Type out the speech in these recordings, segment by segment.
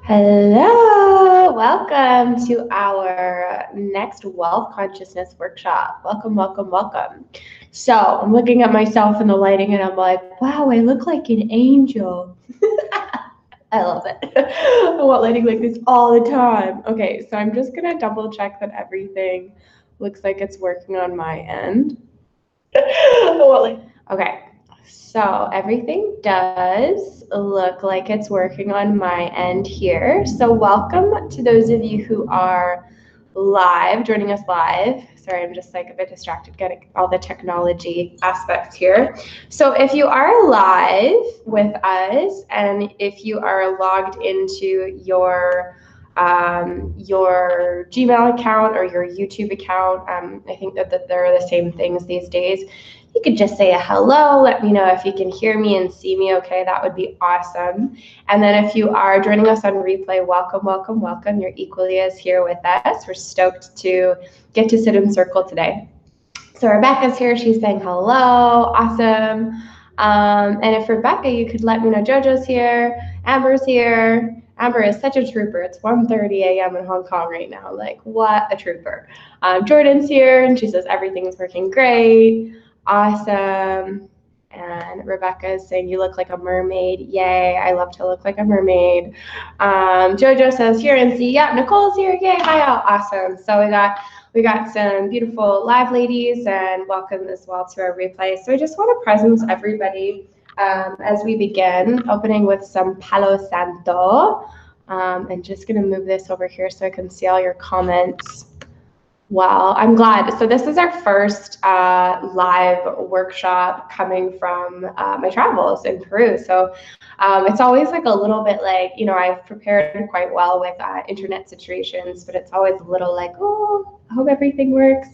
Hello, welcome to our next wealth consciousness workshop. Welcome, welcome, welcome. So I'm looking at myself in the lighting and I'm like, wow, I look like an angel. I love it. I want lighting like this all the time. Okay, so I'm just gonna double check that everything looks like it's working on my end. Okay, so everything does look like it's working on my end here. So welcome to those of you who are live, joining us live. Sorry, I'm just like a bit distracted getting all the technology aspects here. So if you are live with us and if you are logged into your Gmail account or your YouTube account, I think that they're the same things these days. You could just say a hello, let me know if you can hear me and see me okay, that would be awesome. And then if you are joining us on replay, welcome, welcome, welcome. You're equally as here with us. We're stoked to get to sit in circle today. So Rebecca's here, she's saying hello, awesome. And if Rebecca, you could let me know. Jojo's here, Amber's here. Amber is such a trooper. It's 1:30 a.m. in Hong Kong right now. Like, what a trooper. Jordan's here, and she says everything's working great. Awesome. And Rebecca is saying, you look like a mermaid. Yay, I love to look like a mermaid. Jojo says, here and see. Yeah, Nicole's here. Yay, hi all. Awesome. So we got some beautiful live ladies, and welcome as well to our replay. So I just want to presence everybody as we begin, opening with some Palo Santo. And just going to move this over here so I can see all your comments. Wow, I'm glad. So this is our first live workshop coming from my travels in Peru. So it's always like a little bit like, you know, I've prepared quite well with internet situations, but it's always a little like, oh, I hope everything works.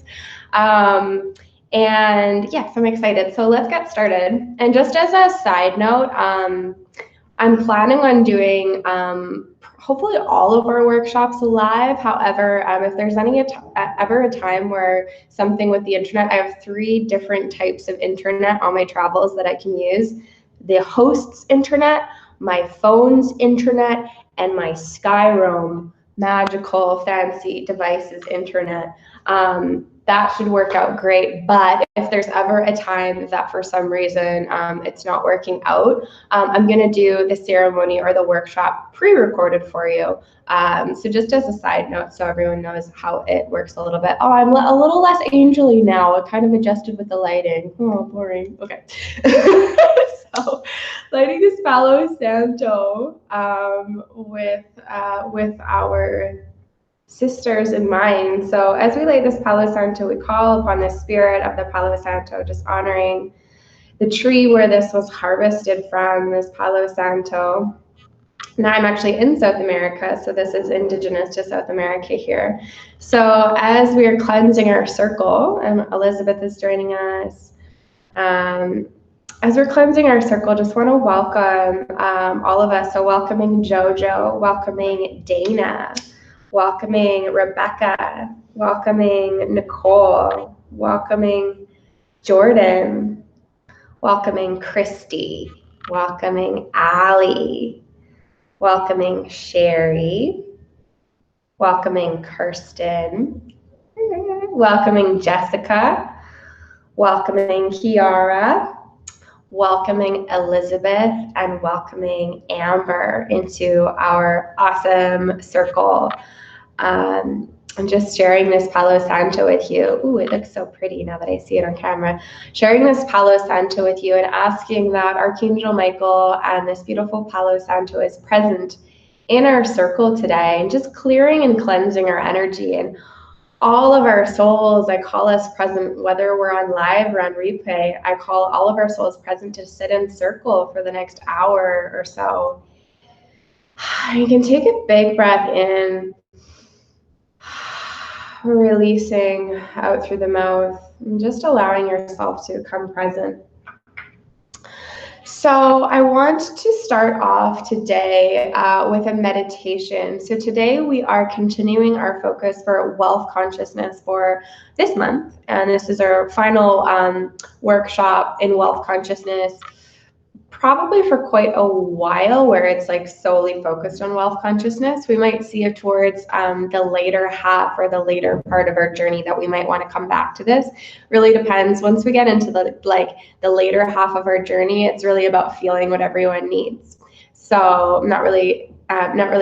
And yes, I'm excited. So let's get started. And just as a side note, I'm planning on doing hopefully all of our workshops live. However, if there's ever a time where something with the internet, I have 3 different types of internet on my travels that I can use. The host's internet, my phone's internet, and my Skyroam magical fancy devices internet. That should work out great. But if there's ever a time that for some reason it's not working out, I'm going to do the ceremony or the workshop pre-recorded for you. So just as a side note, so everyone knows how it works a little bit. Oh, I'm a little less angel-y now. I kind of adjusted with the lighting. Oh, boring. Okay. So lighting this Palo Santo with our sisters in mind. So as we light this Palo Santo, we call upon the spirit of the Palo Santo, just honoring the tree where this was harvested from, this Palo Santo. Now I'm actually in South America, so this is indigenous to South America here. So as we are cleansing our circle, and Elizabeth is joining us, as we're cleansing our circle, just want to welcome all of us. So welcoming Jojo, welcoming Dana, welcoming Rebecca, welcoming Nicole, welcoming Jordan, welcoming Christy, welcoming Ali, welcoming Sherry, welcoming Kirsten, welcoming Jessica, welcoming Kiara, welcoming Elizabeth, and welcoming Amber into our awesome circle. I'm just sharing this Palo Santo with you. Ooh, it looks so pretty now that I see it on camera. Sharing this Palo Santo with you and asking that Archangel Michael and this beautiful Palo Santo is present in our circle today, and just clearing and cleansing our energy and all of our souls. I call us present, whether we're on live or on replay. I call all of our souls present to sit in circle for the next hour or so. You can take a big breath in, releasing out through the mouth, and just allowing yourself to come present. So I want to start off today with a meditation. So today we are continuing our focus for wealth consciousness for this month. And this is our final workshop in wealth consciousness probably for quite a while, where it's like solely focused on wealth consciousness. We might see it towards the later half or the later part of our journey that we might want to come back to this. Really depends. Once we get into the later half of our journey, it's really about feeling what everyone needs. So I'm not really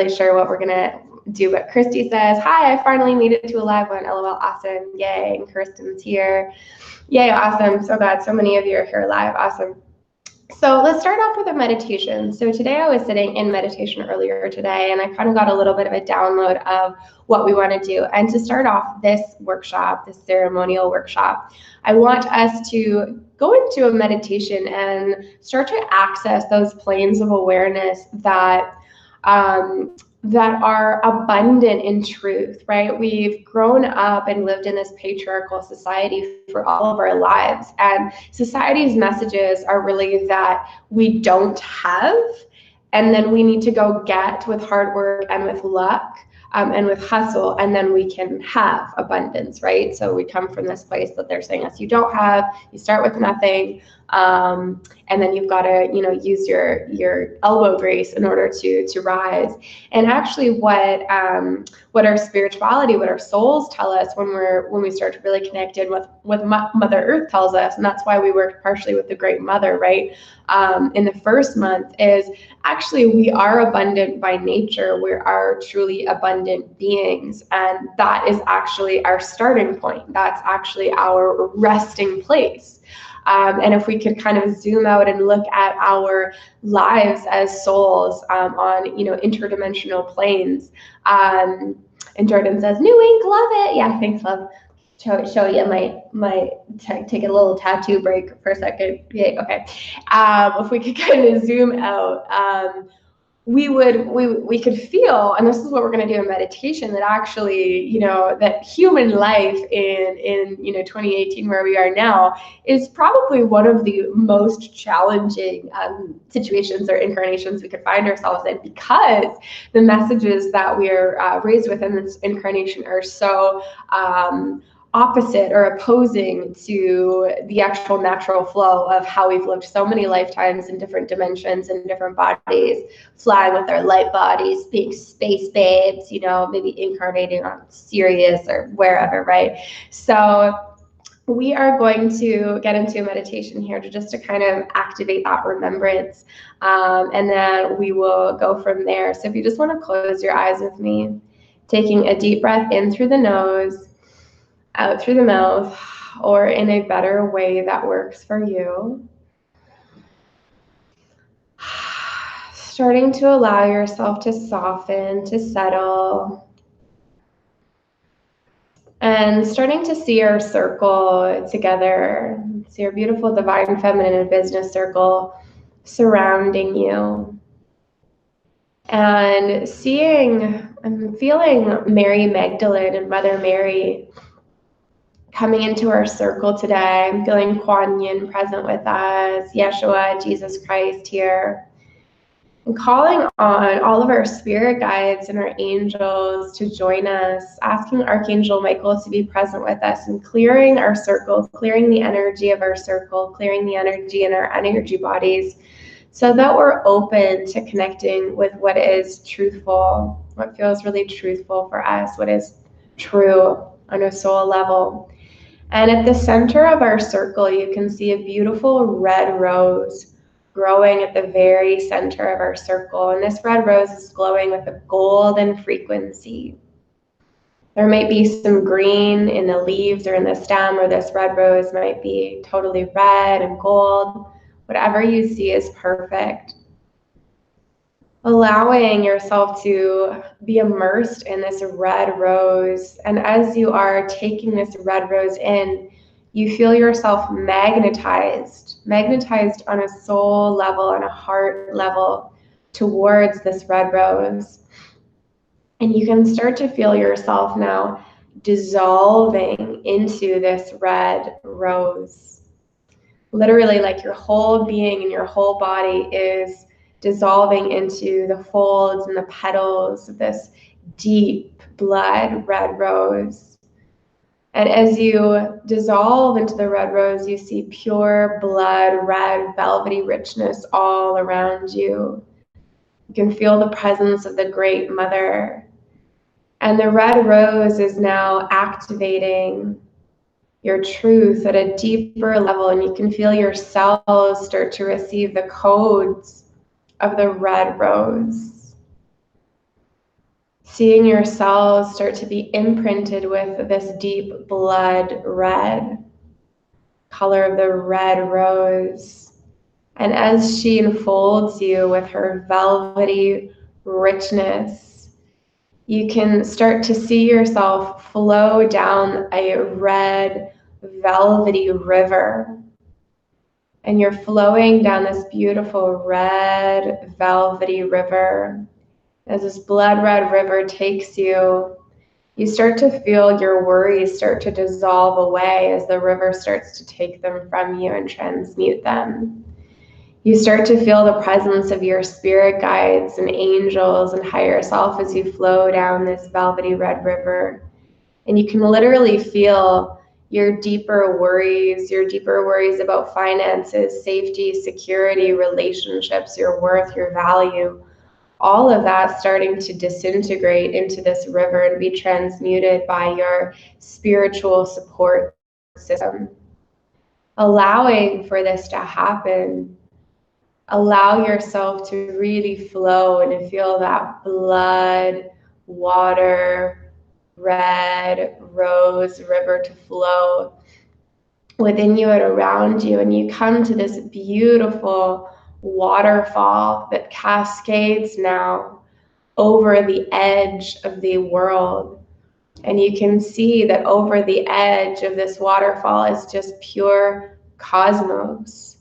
sure what we're gonna do, but Christy says, hi, I finally made it to a live one. LOL, awesome. Yay. And Kirsten's here. Yay, awesome. So glad so many of you are here live. Awesome. So let's start off with a meditation. So today I was sitting in meditation earlier today, and I kind of got a little bit of a download of what we want to do. And to start off this workshop, this ceremonial workshop, I want us to go into a meditation and start to access those planes of awareness that are abundant in truth, right? We've grown up and lived in this patriarchal society for all of our lives, and society's messages are really that we don't have, and then we need to go get with hard work and with luck, and with hustle, and then we can have abundance, right? So we come from this place that they're saying us, you don't have, you start with nothing, and then you've got to, use your elbow brace in order to rise. And actually, what our spirituality, what our souls tell us when we start to really connect in with Mother Earth tells us, and that's why we worked partially with the Great Mother, right? In the first month, is actually we are abundant by nature. We are truly abundant beings, and that is actually our starting point. That's actually our resting place. And if we could kind of zoom out and look at our lives as souls on, interdimensional planes. And Jordan says, "New ink, love it." Yeah, thanks, love. Show you take a little tattoo break for a second. Yeah, okay. If we could kind of zoom out, we could feel, and this is what we're going to do in meditation, that actually, that human life in 2018, where we are now, is probably one of the most challenging situations or incarnations we could find ourselves in, because the messages that we are raised with in this incarnation are so opposite or opposing to the actual natural flow of how we've lived so many lifetimes in different dimensions and different bodies, flying with our light bodies, being space babes, maybe incarnating on Sirius or wherever, right? So we are going to get into a meditation here to kind of activate that remembrance, and then we will go from there. So if you just want to close your eyes with me, taking a deep breath in through the nose, out through the mouth, or in a better way that works for you. Starting to allow yourself to soften, to settle, and starting to see our circle together. See your beautiful divine feminine and business circle surrounding you. And seeing and feeling Mary Magdalene and Mother Mary coming into our circle today. I'm feeling Kuan Yin present with us, Yeshua, Jesus Christ here. And calling on all of our spirit guides and our angels to join us, asking Archangel Michael to be present with us and clearing our circle, clearing the energy of our circle, clearing the energy in our energy bodies, so that we're open to connecting with what is truthful, what feels really truthful for us, what is true on a soul level. And at the center of our circle, you can see a beautiful red rose growing at the very center of our circle. And this red rose is glowing with a golden frequency. There might be some green in the leaves or in the stem, or this red rose might be totally red and gold. Whatever you see is perfect. Allowing yourself to be immersed in this red rose. And as you are taking this red rose in, you feel yourself magnetized on a soul level, on a heart level towards this red rose. And you can start to feel yourself now dissolving into this red rose. Literally, like your whole being and your whole body is dissolving into the folds and the petals of this deep blood red rose. And as you dissolve into the red rose, you see pure blood, red, velvety richness all around you. You can feel the presence of the Great Mother. And the red rose is now activating your truth at a deeper level, and you can feel your cells start to receive the codes of the red rose. Seeing your cells start to be imprinted with this deep blood red, color of the red rose. And as she enfolds you with her velvety richness, you can start to see yourself flow down a red, velvety river. And you're flowing down this beautiful red, velvety river. As this blood red river takes you, you start to feel your worries start to dissolve away as the river starts to take them from you and transmute them. You start to feel the presence of your spirit guides and angels and higher self as you flow down this velvety red river. And you can literally feel your deeper worries about finances, safety, security, relationships, your worth, your value, all of that starting to disintegrate into this river and be transmuted by your spiritual support system. Allowing for this to happen, allow yourself to really flow and to feel that blood, water, red, rose river to flow within you and around you. And you come to this beautiful waterfall that cascades now over the edge of the world. And you can see that over the edge of this waterfall is just pure cosmos.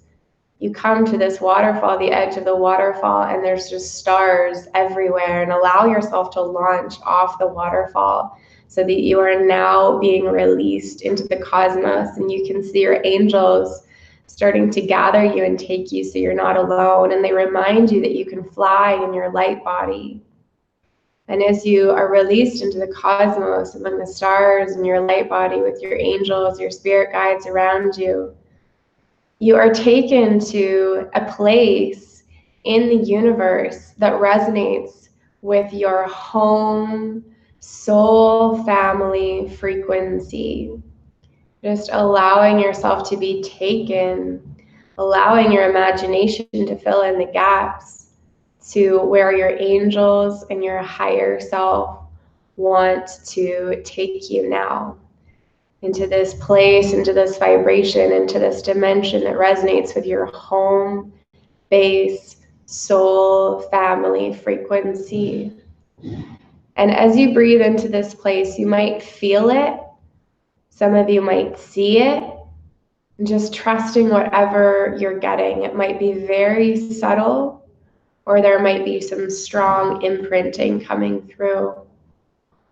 You come to this waterfall, the edge of the waterfall, and there's just stars everywhere. And allow yourself to launch off the waterfall so that you are now being released into the cosmos, and you can see your angels starting to gather you and take you so you're not alone. And they remind you that you can fly in your light body. And as you are released into the cosmos among the stars and your light body with your angels, your spirit guides around you, you are taken to a place in the universe that resonates with your home, soul, family frequency. Just allowing yourself to be taken, allowing your imagination to fill in the gaps to where your angels and your higher self want to take you now. Into this place, into this vibration, into this dimension that resonates with your home, base, soul, family frequency. And as you breathe into this place, you might feel it. Some of you might see it. And just trusting whatever you're getting. It might be very subtle, or there might be some strong imprinting coming through.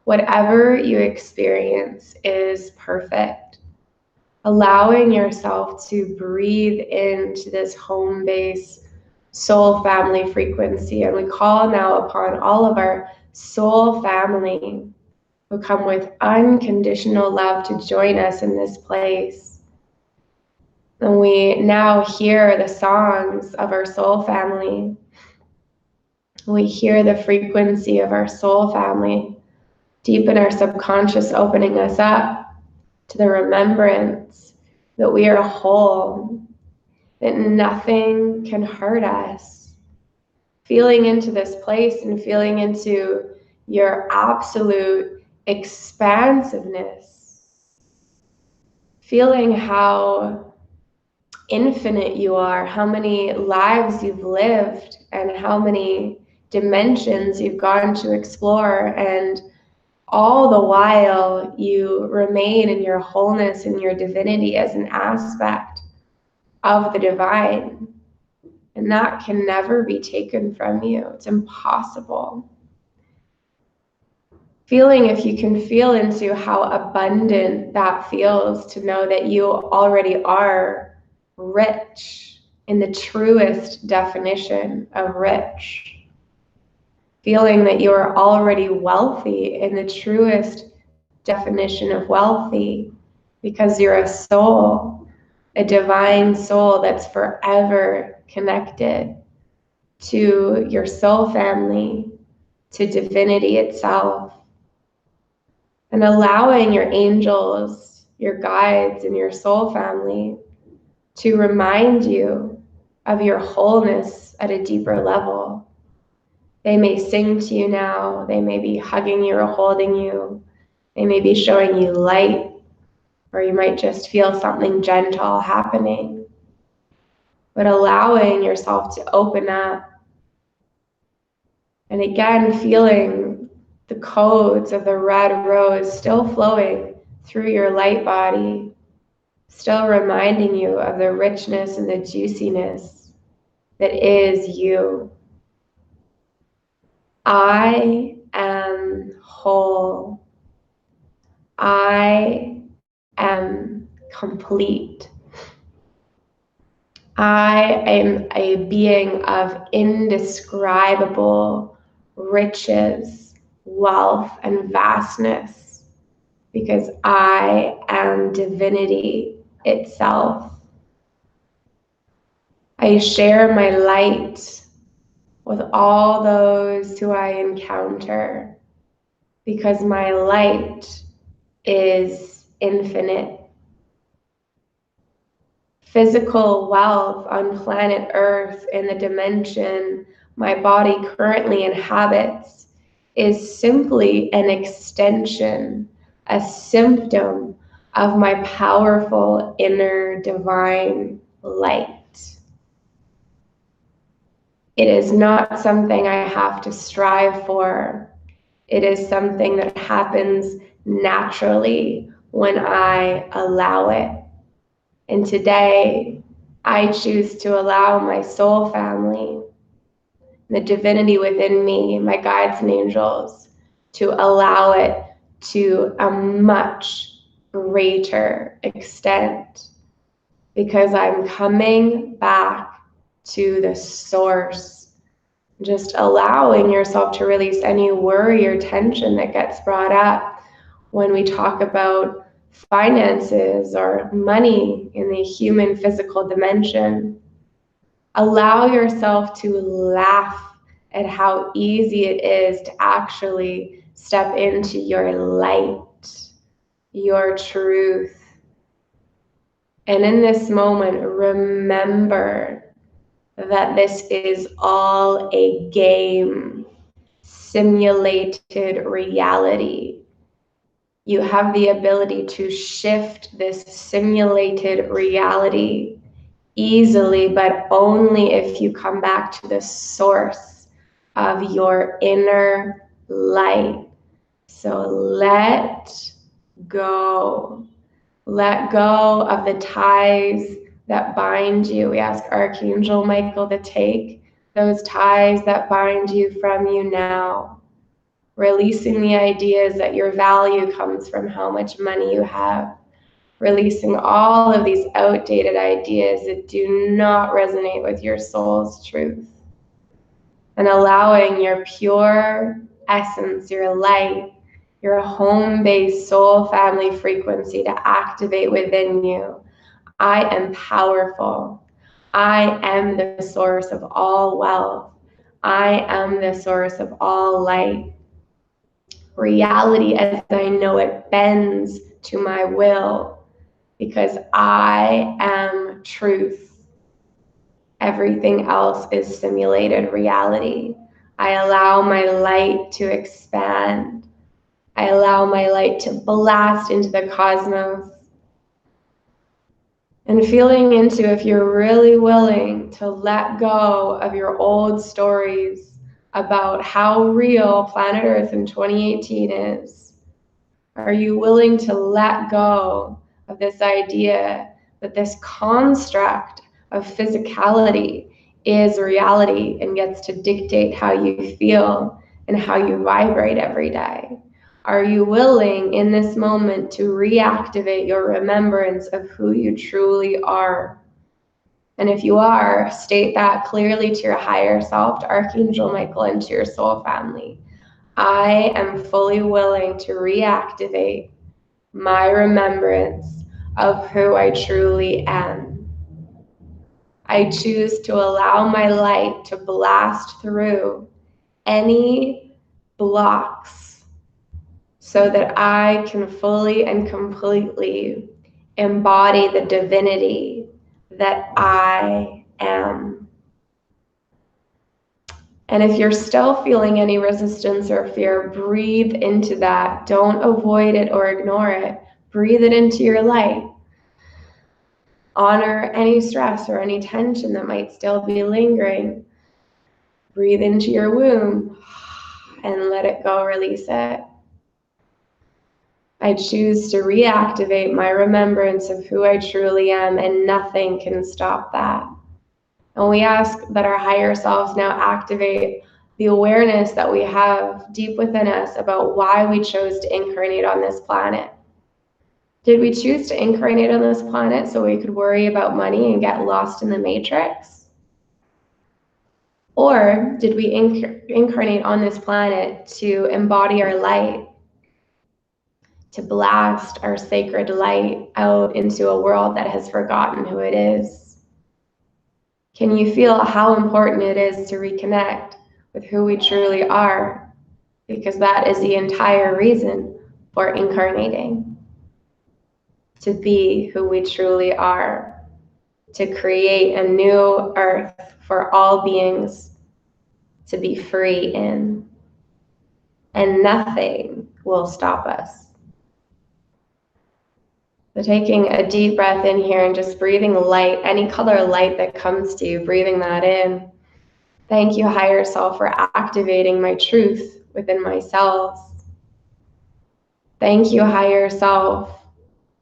Whatever you experience is perfect. Allowing yourself to breathe into this home base soul family frequency. And we call now upon all of our soul family who come with unconditional love to join us in this place. And we now hear the songs of our soul family. We hear the frequency of our soul family deep in our subconscious, opening us up to the remembrance that we are whole, that nothing can hurt us. Feeling into this place and feeling into your absolute expansiveness. Feeling how infinite you are, how many lives you've lived, and how many dimensions you've gone to explore, and all the while you remain in your wholeness and your divinity as an aspect of the divine. And that can never be taken from you. It's impossible. Feeling, if you can feel into how abundant that feels to know that you already are rich in the truest definition of rich. Feeling that you are already wealthy in the truest definition of wealthy, because you're a soul, a divine soul that's forever connected to your soul family, to divinity itself, and allowing your angels, your guides, and your soul family to remind you of your wholeness at a deeper level. They may sing to you now, they may be hugging you or holding you, they may be showing you light, or you might just feel something gentle happening. But allowing yourself to open up, and again feeling the codes of the red rose still flowing through your light body, still reminding you of the richness and the juiciness that is you. I am whole. I am complete. I am a being of indescribable riches, wealth, and vastness, because I am divinity itself. I share my light with all those who I encounter, because my light is infinite. Physical wealth on planet Earth in the dimension my body currently inhabits is simply an extension, a symptom of my powerful inner divine light. It is not something I have to strive for. It is something that happens naturally when I allow it. And today, I choose to allow my soul family, the divinity within me, my guides and angels, to allow it to a much greater extent, because I'm coming back to the source. Just allowing yourself to release any worry or tension that gets brought up when we talk about finances or money in the human physical dimension. Allow yourself to laugh at how easy it is to actually step into your light, your truth. And in this moment, remember that this is all a game, simulated reality. You have the ability to shift this simulated reality easily, but only if you come back to the source of your inner light. So let go. Let go of the ties that bind you. We ask Archangel Michael to take those ties that bind you from you now. Releasing the ideas that your value comes from how much money you have. Releasing all of these outdated ideas that do not resonate with your soul's truth. And allowing your pure essence, your light, your home-based soul family frequency to activate within you. I am powerful. I am the source of all wealth. I am the source of all light. Reality as I know it bends to my will, because I am truth. Everything else is simulated reality. I allow my light to expand. I allow my light to blast into the cosmos. And feeling into, if you're really willing to let go of your old stories about how real planet Earth in 2018 is. Are you willing to let go of this idea that this construct of physicality is reality and gets to dictate how you feel and how you vibrate every day? Are you willing in this moment to reactivate your remembrance of who you truly are? And if you are, state that clearly to your higher self, to Archangel Michael, and to your soul family. I am fully willing to reactivate my remembrance of who I truly am. I choose to allow my light to blast through any blocks so that I can fully and completely embody the divinity that I am. And if you're still feeling any resistance or fear, breathe into that. Don't avoid it or ignore it. Breathe it into your light. Honor any stress or any tension that might still be lingering. Breathe into your womb and let it go, release it. I choose to reactivate my remembrance of who I truly am, and nothing can stop that. And we ask that our higher selves now activate the awareness that we have deep within us about why we chose to incarnate on this planet. Did we choose to incarnate on this planet so we could worry about money and get lost in the matrix? Or did we incarnate on this planet to embody our light, to blast our sacred light out into a world that has forgotten who it is? Can you feel how important it is to reconnect with who we truly are? Because that is the entire reason for incarnating. To be who we truly are. To create a new earth for all beings to be free in. And nothing will stop us. So taking a deep breath in here and just breathing light, any color light that comes to you, breathing that in. Thank you, higher self, for activating my truth within my cells. Thank you, higher self,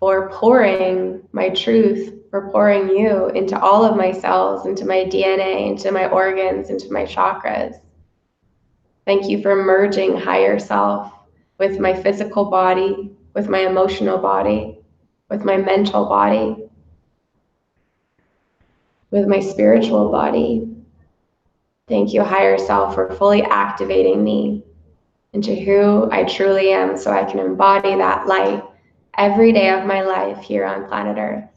for pouring my truth, for pouring you into all of my cells, into my DNA, into my organs, into my chakras. Thank you for merging higher self with my physical body, with my emotional body, with my mental body, with my spiritual body. Thank you, higher self, for fully activating me into who I truly am so I can embody that light every day of my life here on planet Earth.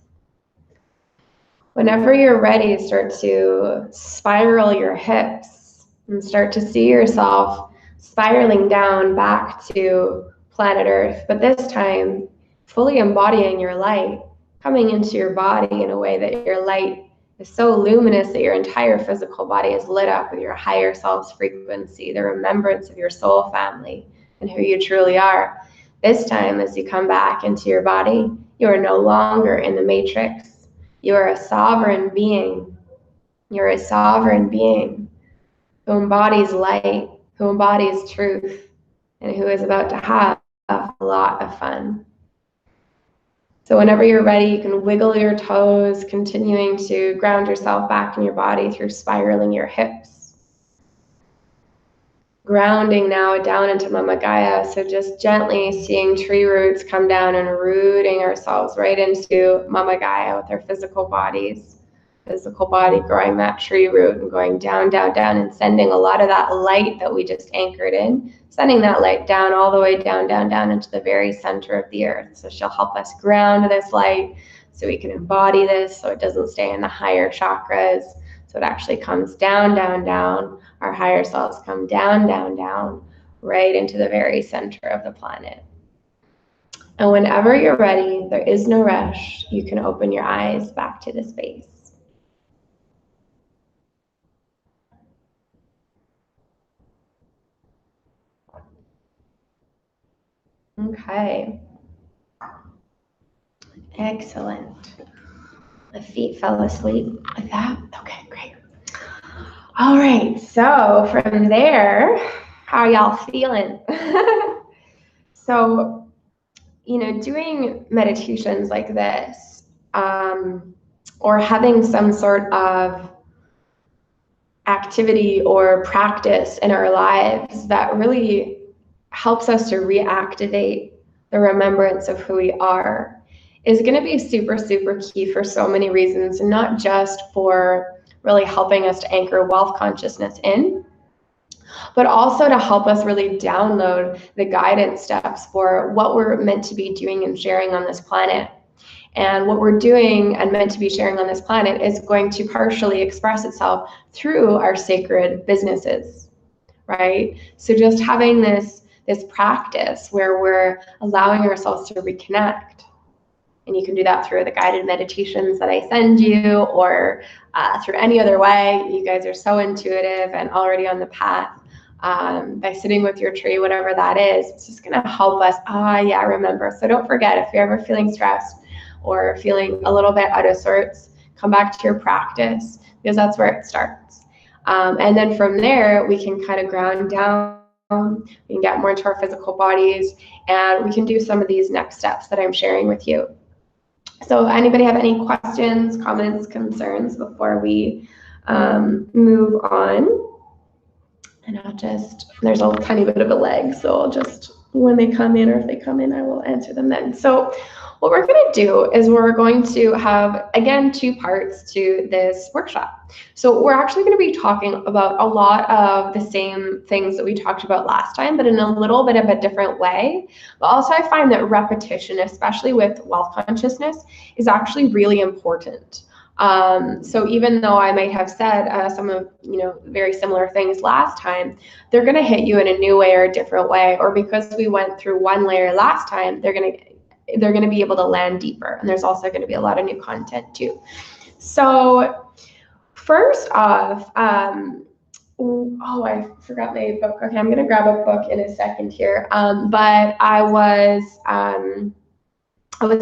Whenever you're ready, start to spiral your hips and start to see yourself spiraling down back to planet Earth, but this time fully embodying your light, coming into your body in a way that your light is so luminous that your entire physical body is lit up with your higher self's frequency, the remembrance of your soul family and who you truly are. This time, as you come back into your body, you are no longer in the matrix. You are a sovereign being. You're a sovereign being who embodies light, who embodies truth, and who is about to have a lot of fun. So whenever you're ready, you can wiggle your toes, continuing to ground yourself back in your body through spiraling your hips. Grounding now down into Mama Gaia, so just gently seeing tree roots come down and rooting ourselves right into Mama Gaia with our physical bodies. Physical body growing that tree root and going down, down, down, and sending a lot of that light that we just anchored in, sending that light down all the way down, down, down into the very center of the earth. So she'll help us ground this light so we can embody this so it doesn't stay in the higher chakras. So it actually comes down, down, down. Our higher selves come down, down, down, right into the very center of the planet. And whenever you're ready, there is no rush. You can open your eyes back to the space. Okay. Excellent. The feet fell asleep like that. Okay, great. All right, so from there, how are y'all feeling? So, doing meditations like this, or having some sort of activity or practice in our lives that really helps us to reactivate the remembrance of who we are is going to be super, super key for so many reasons, and not just for really helping us to anchor wealth consciousness in, but also to help us really download the guidance steps for what we're meant to be doing and sharing on this planet. And what we're doing and meant to be sharing on this planet is going to partially express itself through our sacred businesses, right? So just having this practice where we're allowing ourselves to reconnect. And you can do that through the guided meditations that I send you, or through any other way. You guys are so intuitive and already on the path. By sitting with your tree, whatever that is, it's just going to help us. Remember. So don't forget, if you're ever feeling stressed or feeling a little bit out of sorts, come back to your practice, because that's where it starts. And then from there, we can kind of ground down. We can get more into our physical bodies, and we can do some of these next steps that I'm sharing with you. So anybody have any questions, comments, concerns before we move on? And there's a tiny bit of a lag, so I'll just, when they come in, or if they come in, I will answer them then. So what we're going to do is we're going to have, again, 2 parts to this workshop. So we're actually going to be talking about a lot of the same things that we talked about last time, but in a little bit of a different way. But also I find that repetition, especially with wealth consciousness, is actually really important. So even though I might have said some of, very similar things last time, they're going to hit you in a new way or a different way, or because we went through one layer last time, they're going to be able to land deeper. And there's also going to be a lot of new content too. So first off, I forgot my book. Okay, I'm going to grab a book in a second here. But I was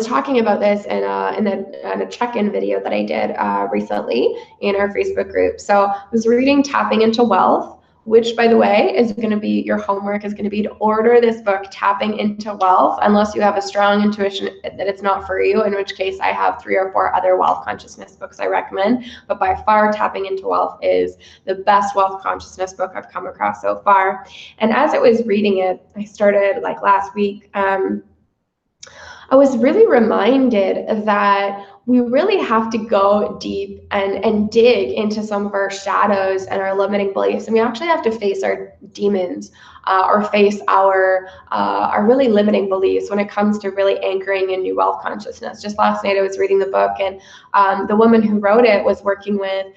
talking about this in a check-in video that I did recently in our Facebook group. So I was reading Tapping into Wealth, which, by the way, is going to be, your homework is going to be to order this book, Tapping into Wealth, unless you have a strong intuition that it's not for you, in which case I have 3 or 4 other wealth consciousness books I recommend. But by far, Tapping into Wealth is the best wealth consciousness book I've come across so far. And as I was reading it, I started like last week, I was really reminded that we really have to go deep and dig into some of our shadows and our limiting beliefs. And we actually have to face our demons or face our really limiting beliefs when it comes to really anchoring in new wealth consciousness. Just last night I was reading the book, and the woman who wrote it was working with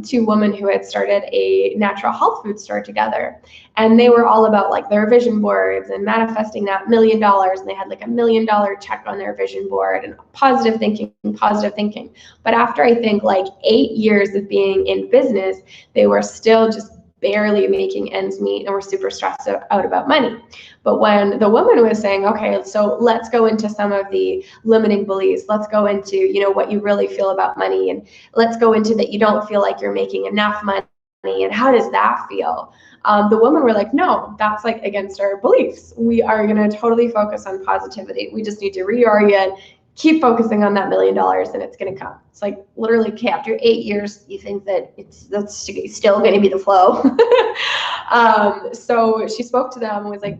2 women who had started a natural health food store together, and they were all about like their vision boards and manifesting that $1 million, and they had like $1 million check on their vision board and positive thinking. But after I think like 8 years of being in business, they were still just barely making ends meet and were super stressed out about money. But when the woman was saying, okay, so let's go into some of the limiting beliefs, let's go into, what you really feel about money, and let's go into that you don't feel like you're making enough money, and how does that feel? The women were like, no, that's like against our beliefs. We are going to totally focus on positivity. We just need to reorient, keep focusing on that $1 million, and it's going to come. It's like literally, okay, after 8 years, you think that that's still going to be the flow. So she spoke to them and was like,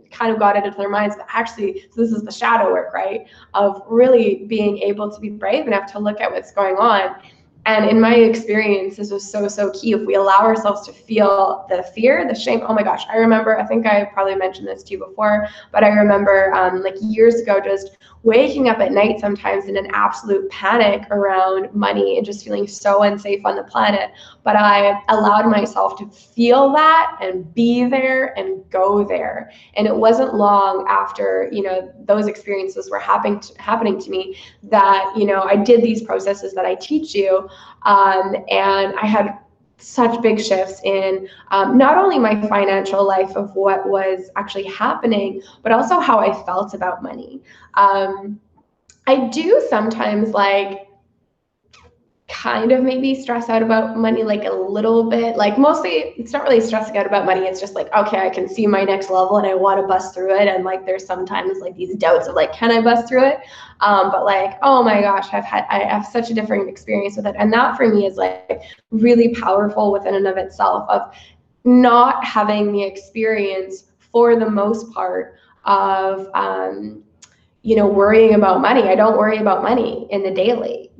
kind of got it into their minds, but actually, so this is the shadow work, right? Of really being able to be brave enough to look at what's going on. And in my experience, this was so key. If we allow ourselves to feel the fear, the shame, oh my gosh, I remember, I think I probably mentioned this to you before, but I remember like years ago, just waking up at night sometimes in an absolute panic around money and just feeling so unsafe on the planet. But I allowed myself to feel that and be there and go there. And it wasn't long after, those experiences were happening to me that, I did these processes that I teach you. And I had such big shifts in not only my financial life of what was actually happening, but also how I felt about money. I do sometimes kind of maybe stress out about money, like a little bit, like mostly it's not really stressing out about money. It's just like, okay, I can see my next level and I want to bust through it. And like, there's sometimes like these doubts of like, can I bust through it? But like, oh my gosh, I have such a different experience with it. And that for me is like really powerful within and of itself, of not having the experience for the most part of, worrying about money. I don't worry about money in the daily.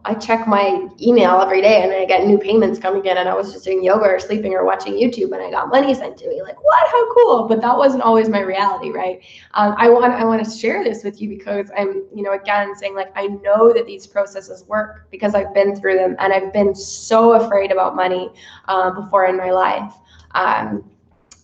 I check my email every day and I get new payments coming in, and I was just doing yoga or sleeping or watching YouTube and I got money sent to me. Like, what? How cool. But that wasn't always my reality, right? I want to share this with you because I'm, again, saying like, I know that these processes work because I've been through them, and I've been so afraid about money before in my life.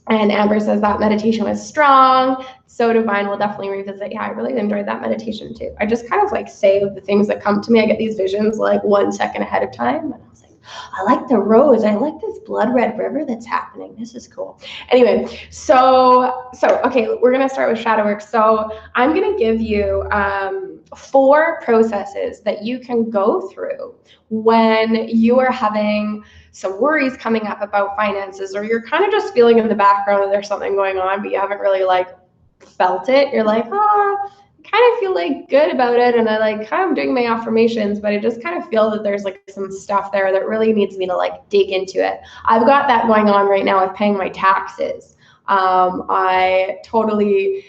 And Amber says that meditation was strong. So Divine will definitely revisit. Yeah, I really enjoyed that meditation too. I just kind of like say the things that come to me. I get these visions like 1 second ahead of time. And I was like, I like the rose. I like this blood red river that's happening. This is cool. Anyway, so okay, we're going to start with shadow work. So I'm going to give you 4 processes that you can go through when you are having some worries coming up about finances, or you're kind of just feeling in the background that there's something going on, but you haven't really like felt it. You're like, I kind of feel like good about it, and I like kind of doing my affirmations, but I just kind of feel that there's like some stuff there that really needs me to like dig into it. I've got that going on right now with paying my taxes. I totally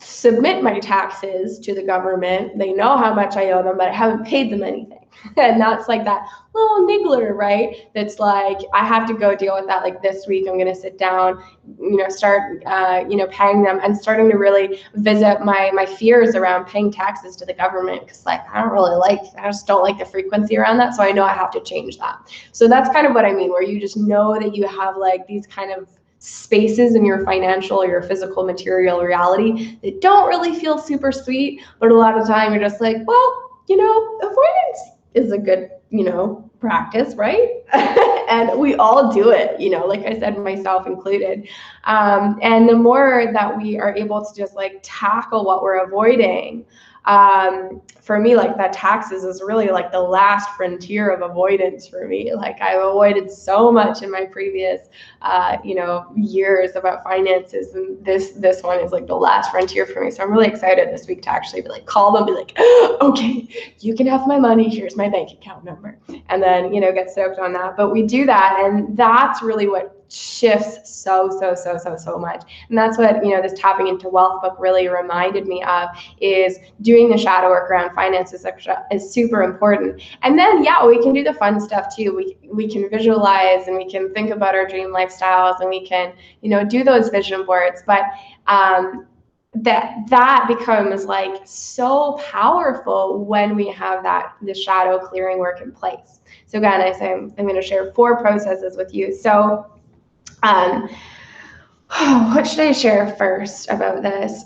submit my taxes to the government. They know how much I owe them, but I haven't paid them anything. And that's like that little niggler, right? That's like, I have to go deal with that. Like this week, I'm going to sit down, start, paying them, and starting to really visit my fears around paying taxes to the government. Cause like, I just don't like the frequency around that. So I know I have to change that. So that's kind of what I mean, where you just know that you have like these kind of spaces in your financial or your physical material reality that don't really feel super sweet, but a lot of the time you're just like, well, avoidance is a good, practice, right? And we all do it, like I said, myself included. And the more that we are able to just like tackle what we're avoiding, for me, like that taxes is really like the last frontier of avoidance for me. Like I've avoided so much in my previous, years about finances, and this one is like the last frontier for me. So I'm really excited this week to actually be like, call them, be like, okay, you can have my money. Here's my bank account number, and then get stoked on that. But we do that, and that's really what shifts so much. And that's what this tapping into wealth book really reminded me of, is doing the shadow work around finances is super important. And then we can do the fun stuff too. We can visualize, and we can think about our dream lifestyles, and we can do those vision boards. But that becomes like so powerful when we have the shadow clearing work in place. So again, I say I'm going to share 4 processes with you. So what should I share first about this?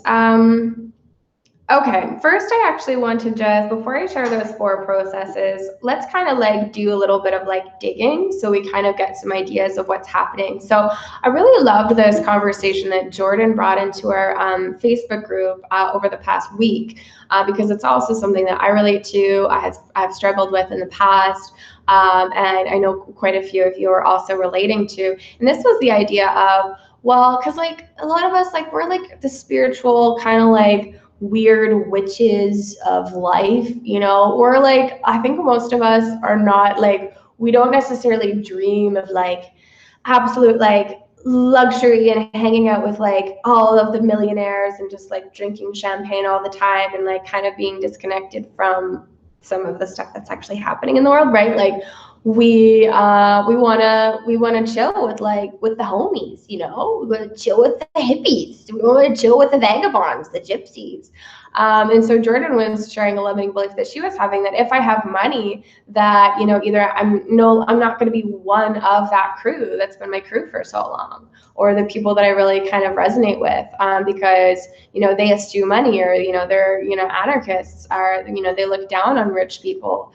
Okay, first I actually want to just, before I share those 4 processes, let's kind of like do a little bit of like digging so we kind of get some ideas of what's happening. So I really loved this conversation that Jordan brought into our Facebook group over the past week, because it's also something that I relate to, I've struggled with in the past, and I know quite a few of you are also relating to. And this was the idea of, well, because like a lot of us, like we're like the spiritual kind of like weird witches of life, we're like, I think most of us are not like, we don't necessarily dream of like absolute like luxury and hanging out with like all of the millionaires and just like drinking champagne all the time and like kind of being disconnected from some of the stuff that's actually happening in the world, right? Like we wanna chill with the homies, we wanna chill with the hippies, we wanna chill with the vagabonds, the gypsies. And so Jordan was sharing a limiting belief that she was having, that if I have money, that either I'm not going to be one of that crew that's been my crew for so long, or the people that I really kind of resonate with, because they eschew money, or they're anarchists, or they look down on rich people.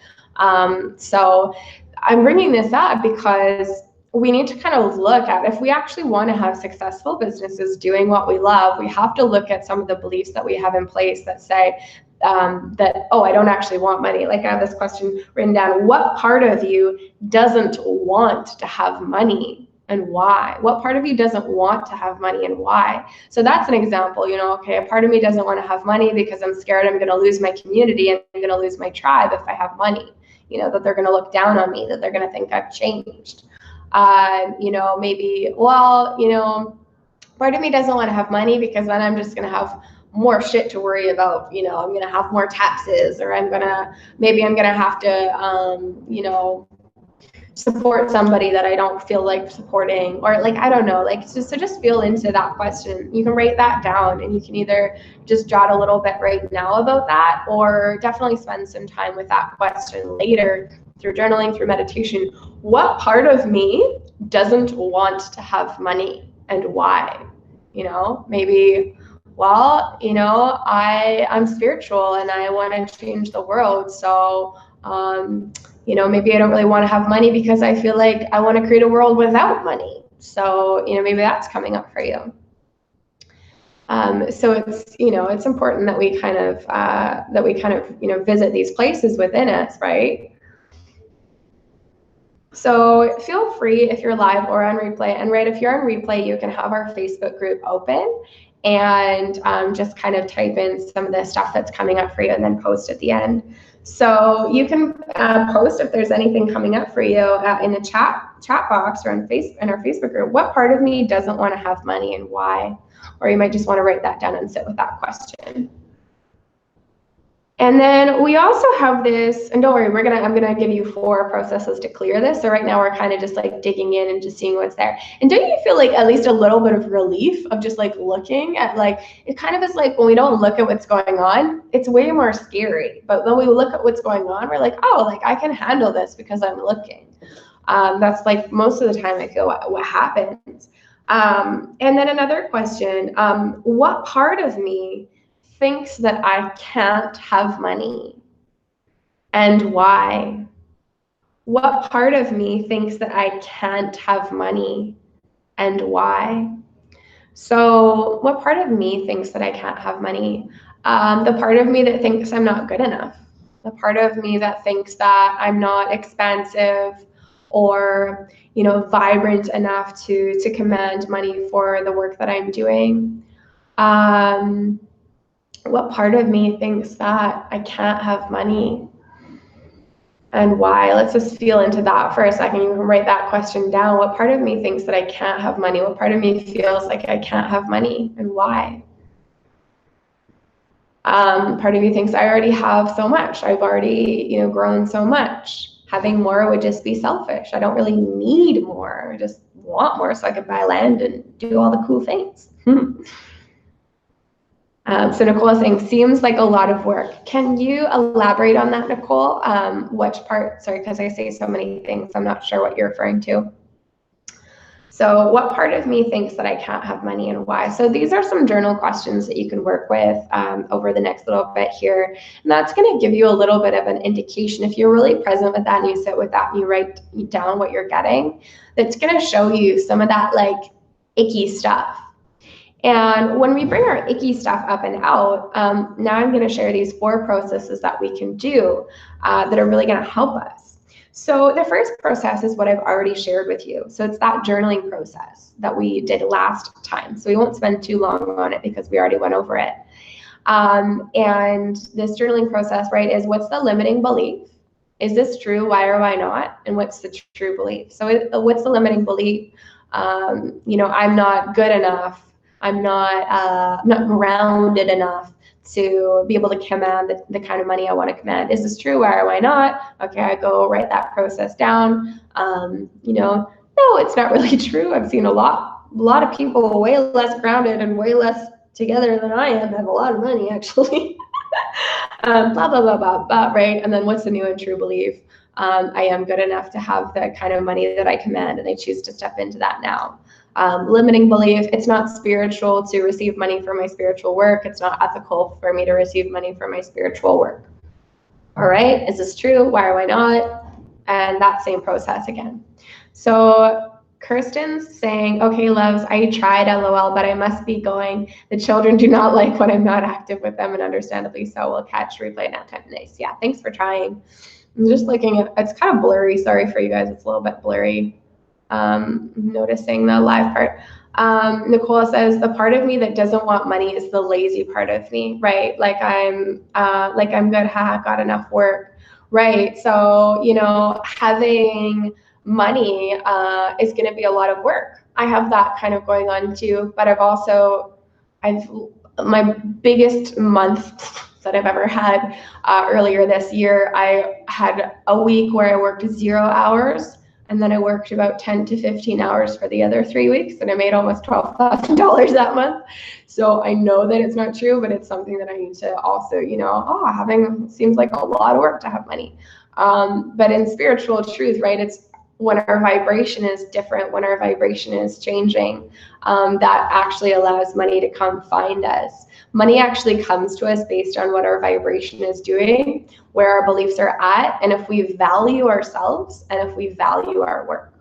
So I'm bringing this up because we need to kind of look at, if we actually want to have successful businesses doing what we love, we have to look at some of the beliefs that we have in place that say that, oh, I don't actually want money. Like I have this question written down: what part of you doesn't want to have money, and why? What part of you doesn't want to have money, and why? So that's an example, okay, a part of me doesn't want to have money because I'm scared I'm going to lose my community and I'm going to lose my tribe if I have money, that they're going to look down on me, that they're going to think I've changed. Maybe, part of me doesn't want to have money because then I'm just going to have more shit to worry about. You know, I'm going to have more taxes, or maybe I'm going to have to, you know, support somebody that I don't feel like supporting, or like, I don't know, like, so just feel into that question. You can write that down, and you can either just jot a little bit right now about that, or definitely spend some time with that question later through journaling, through meditation. What part of me doesn't want to have money, and why? You know, maybe, well, you know, I'm spiritual and I want to change the world. So, you know, maybe I don't really want to have money because I feel like I want to create a world without money. So, you know, maybe that's coming up for you. So it's, you know, it's important that we kind of, you know, visit these places within us, right? So feel free, if you're live or on replay, and right, if you're on replay, you can have our Facebook group open and just kind of type in some of the stuff that's coming up for you and then post at the end. So you can post if there's anything coming up for you in the chat box or in our Facebook group. What part of me doesn't want to have money, and why? Or you might just want to write that down and sit with that question. And then we also have this, and don't worry, I'm gonna give you 4 processes to clear this. So right now we're kind of just like digging in and just seeing what's there. And don't you feel like at least a little bit of relief of just like looking at, like, it kind of is like when we don't look at what's going on, it's way more scary. But when we look at what's going on, we're like, oh, like I can handle this because I'm looking. That's like most of the time I feel what happens. And then another question, what part of me thinks that I can't have money, and why? What part of me thinks that I can't have money, and why? So what part of me thinks that I can't have money? The part of me that thinks I'm not good enough. The part of me that thinks that I'm not expansive or, you know, vibrant enough to command money for the work that I'm doing. What part of me thinks that I can't have money, and why? Let's just feel into that for a second. You can write that question down. What part of me thinks that I can't have money? What part of me feels like I can't have money, and why? Part of me thinks I already have so much. I've already, you know, grown so much. Having more would just be selfish. I don't really need more. I just want more so I could buy land and do all the cool things. So Nicole is saying, seems like a lot of work. Can you elaborate on that, Nicole? Which part? Sorry, because I say so many things, I'm not sure what you're referring to. So what part of me thinks that I can't have money, and why? So these are some journal questions that you can work with over the next little bit here. And that's going to give you a little bit of an indication. If you're really present with that and you sit with that and you write down what you're getting, that's going to show you some of that like icky stuff. And when we bring our icky stuff up and out, now I'm going to share these 4 processes that we can do that are really going to help us. So the first process is what I've already shared with you. So it's that journaling process that we did last time. So we won't spend too long on it because we already went over it. And this journaling process, right, is what's the limiting belief? Is this true? Why or why not? And what's the true belief? So what's the limiting belief? You know, I'm not good enough. I'm not grounded enough to be able to command the kind of money I want to command. Is this true? Why or why not? Okay, I go write that process down. You know, no, it's not really true. I've seen a lot of people way less grounded and way less together than I am have a lot of money, actually. Blah, blah, blah, blah, blah, right? And then what's the new and true belief? I am good enough to have the kind of money that I command, and I choose to step into that now. Limiting belief, it's not spiritual to receive money for my spiritual work. It's not ethical for me to receive money for my spiritual work. All right, is this true? Why or why not? And that same process again. So Kirsten's saying, okay, loves, I tried, LOL, but I must be going. The children do not like when I'm not active with them, and understandably so. We'll catch replay nap time. Nice. Yeah, thanks for trying. I'm just looking at, it's kind of blurry. Sorry for you guys, it's a little bit blurry. Noticing the live part. Nicole says, the part of me that doesn't want money is the lazy part of me, right? Like I'm good, haha, got enough work, right? So, you know, having money is going to be a lot of work. I have that kind of going on too, but I've my biggest month that I've ever had earlier this year, I had a week where I worked 0 hours, and then I worked about 10 to 15 hours for the other 3 weeks, and I made almost $12,000 that month. So I know that it's not true, but it's something that I need to also, having seems like a lot of work to have money. But in spiritual truth, right, it's when our vibration is different, when our vibration is changing, that actually allows money to come find us. Money actually comes to us based on what our vibration is doing, where our beliefs are at, and if we value ourselves and if we value our work.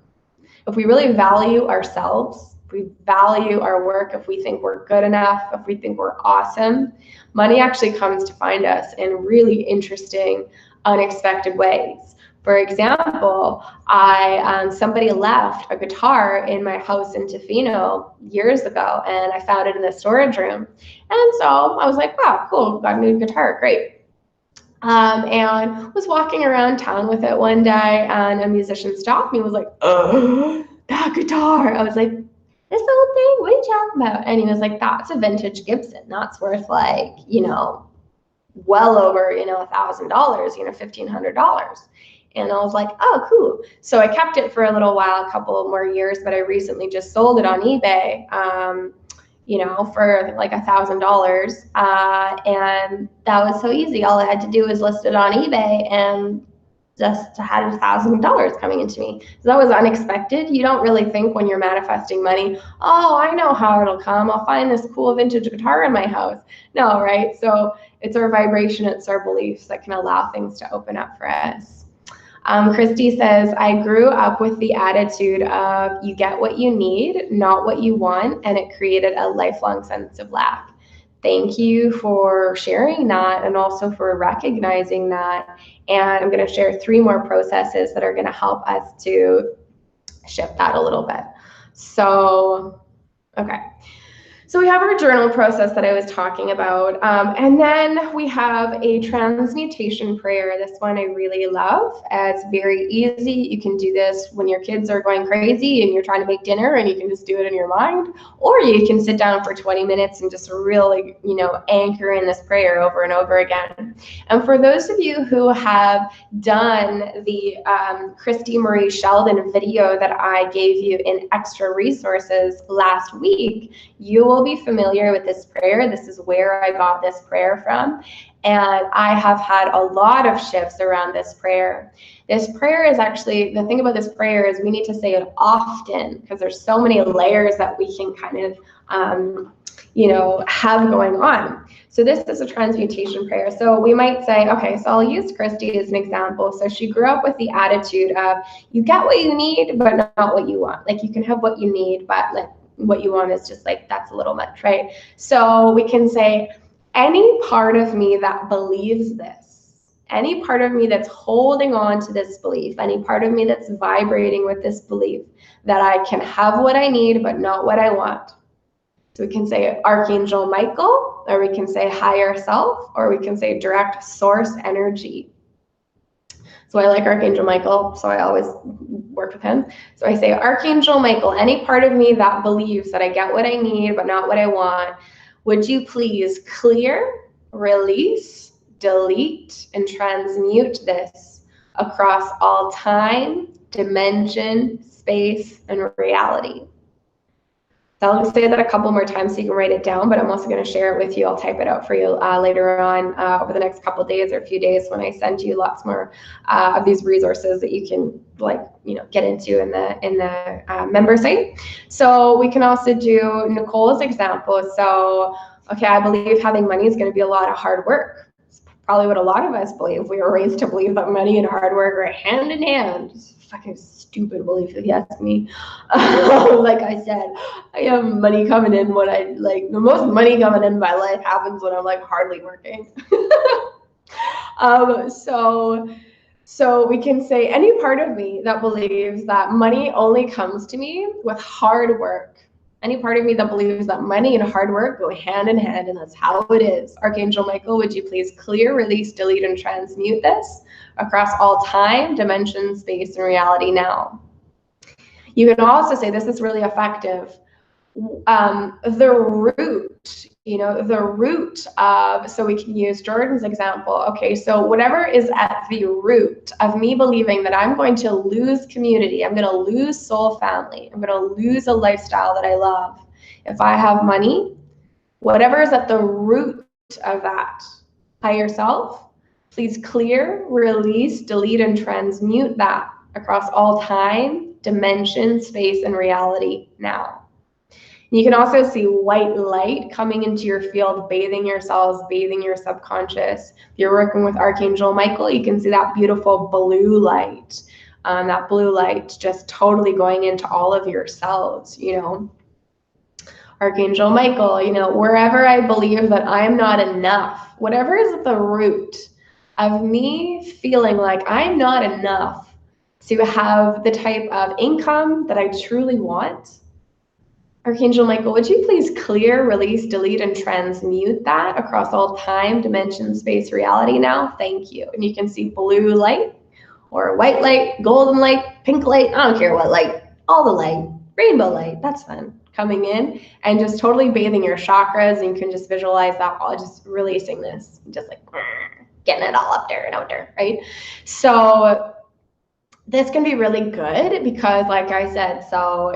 If we really value ourselves, if we value our work, if we think we're good enough, if we think we're awesome, money actually comes to find us in really interesting, unexpected ways. For example, somebody left a guitar in my house in Tofino years ago, and I found it in the storage room. And so I was like, wow, cool, got a new guitar, great. And was walking around town with it one day, and a musician stopped me and was like, oh, that guitar. I was like, this old thing, what are you talking about? And he was like, that's a vintage Gibson. That's worth like, well over, $1,000, $1,500. And I was like, oh, cool. So I kept it for a little while, a couple more years, but I recently just sold it on eBay, for like $1,000. And that was so easy. All I had to do was list it on eBay and just had $1,000 coming into me. So that was unexpected. You don't really think when you're manifesting money, oh, I know how it'll come. I'll find this cool vintage guitar in my house. No, right? So it's our vibration, it's our beliefs that can allow things to open up for us. Christy says, I grew up with the attitude of you get what you need, not what you want, and it created a lifelong sense of lack. Thank you for sharing that and also for recognizing that. And I'm going to share 3 more processes that are going to help us to shift that a little bit. So, okay. So we have our journal process that I was talking about, and then we have a transmutation prayer. This one I really love. It's very easy. You can do this when your kids are going crazy and you're trying to make dinner, and you can just do it in your mind, or you can sit down for 20 minutes and just really, anchor in this prayer over and over again. And for those of you who have done the Christy Marie Sheldon video that I gave you in extra resources last week, you will be familiar with this prayer. This is where I got this prayer from. And I have had a lot of shifts around this prayer. This prayer is actually, the thing about this prayer is we need to say it often because there's so many layers that we can kind of, have going on. So this is a transmutation prayer. So we might say, okay, so I'll use Christy as an example. So she grew up with the attitude of you get what you need, but not what you want. Like you can have what you need, but like what you want is just like, that's a little much, right? So we can say, any part of me that believes this, any part of me that's holding on to this belief, any part of me that's vibrating with this belief that I can have what I need, but not what I want. So we can say Archangel Michael, or we can say higher self, or we can say direct source energy. So I like Archangel Michael, so I always work with him. So I say, Archangel Michael, any part of me that believes that I get what I need, but not what I want, would you please clear, release, delete, and transmute this across all time, dimension, space, and reality. So I'll say that a couple more times so you can write it down, but I'm also going to share it with you. I'll type it out for you later on over the next couple of days or a few days when I send you lots more of these resources that you can get into in the member site. So we can also do Nicole's example. So, okay, I believe having money is going to be a lot of hard work. It's probably what a lot of us believe. We were raised to believe that money and hard work are hand in hand. It's fucking stupid belief if you ask me. Like I said, I have money coming in when the most money coming in my life happens when I'm like hardly working. So we can say any part of me that believes that money only comes to me with hard work. Any part of me that believes that money and hard work go hand in hand, and that's how it is. Archangel Michael, would you please clear, release, delete, and transmute this across all time, dimension, space, and reality now? You can also say, this is really effective. the root, the root of, so we can use Jordan's example. Okay, so whatever is at the root of me believing that I'm going to lose community, I'm going to lose soul family, I'm going to lose a lifestyle that I love if I have money, whatever is at the root of that, higher self, please clear, release, delete, and transmute that across all time, dimension, space, and reality now. You can also see white light coming into your field, bathing your cells, bathing your subconscious. If you're working with Archangel Michael, you can see that beautiful blue light. That blue light just totally going into all of your cells, Archangel Michael, wherever I believe that I'm not enough, whatever is at the root of me feeling like I'm not enough to have the type of income that I truly want, Archangel Michael, would you please clear, release, delete, and transmute that across all time, dimension, space, reality now? Thank you. And you can see blue light or white light, golden light, pink light, I don't care what light, all the light, rainbow light, that's fun, coming in and just totally bathing your chakras. And you can just visualize that all just releasing this, just like getting it all up there and out there, right? So this can be really good because, like I said, so,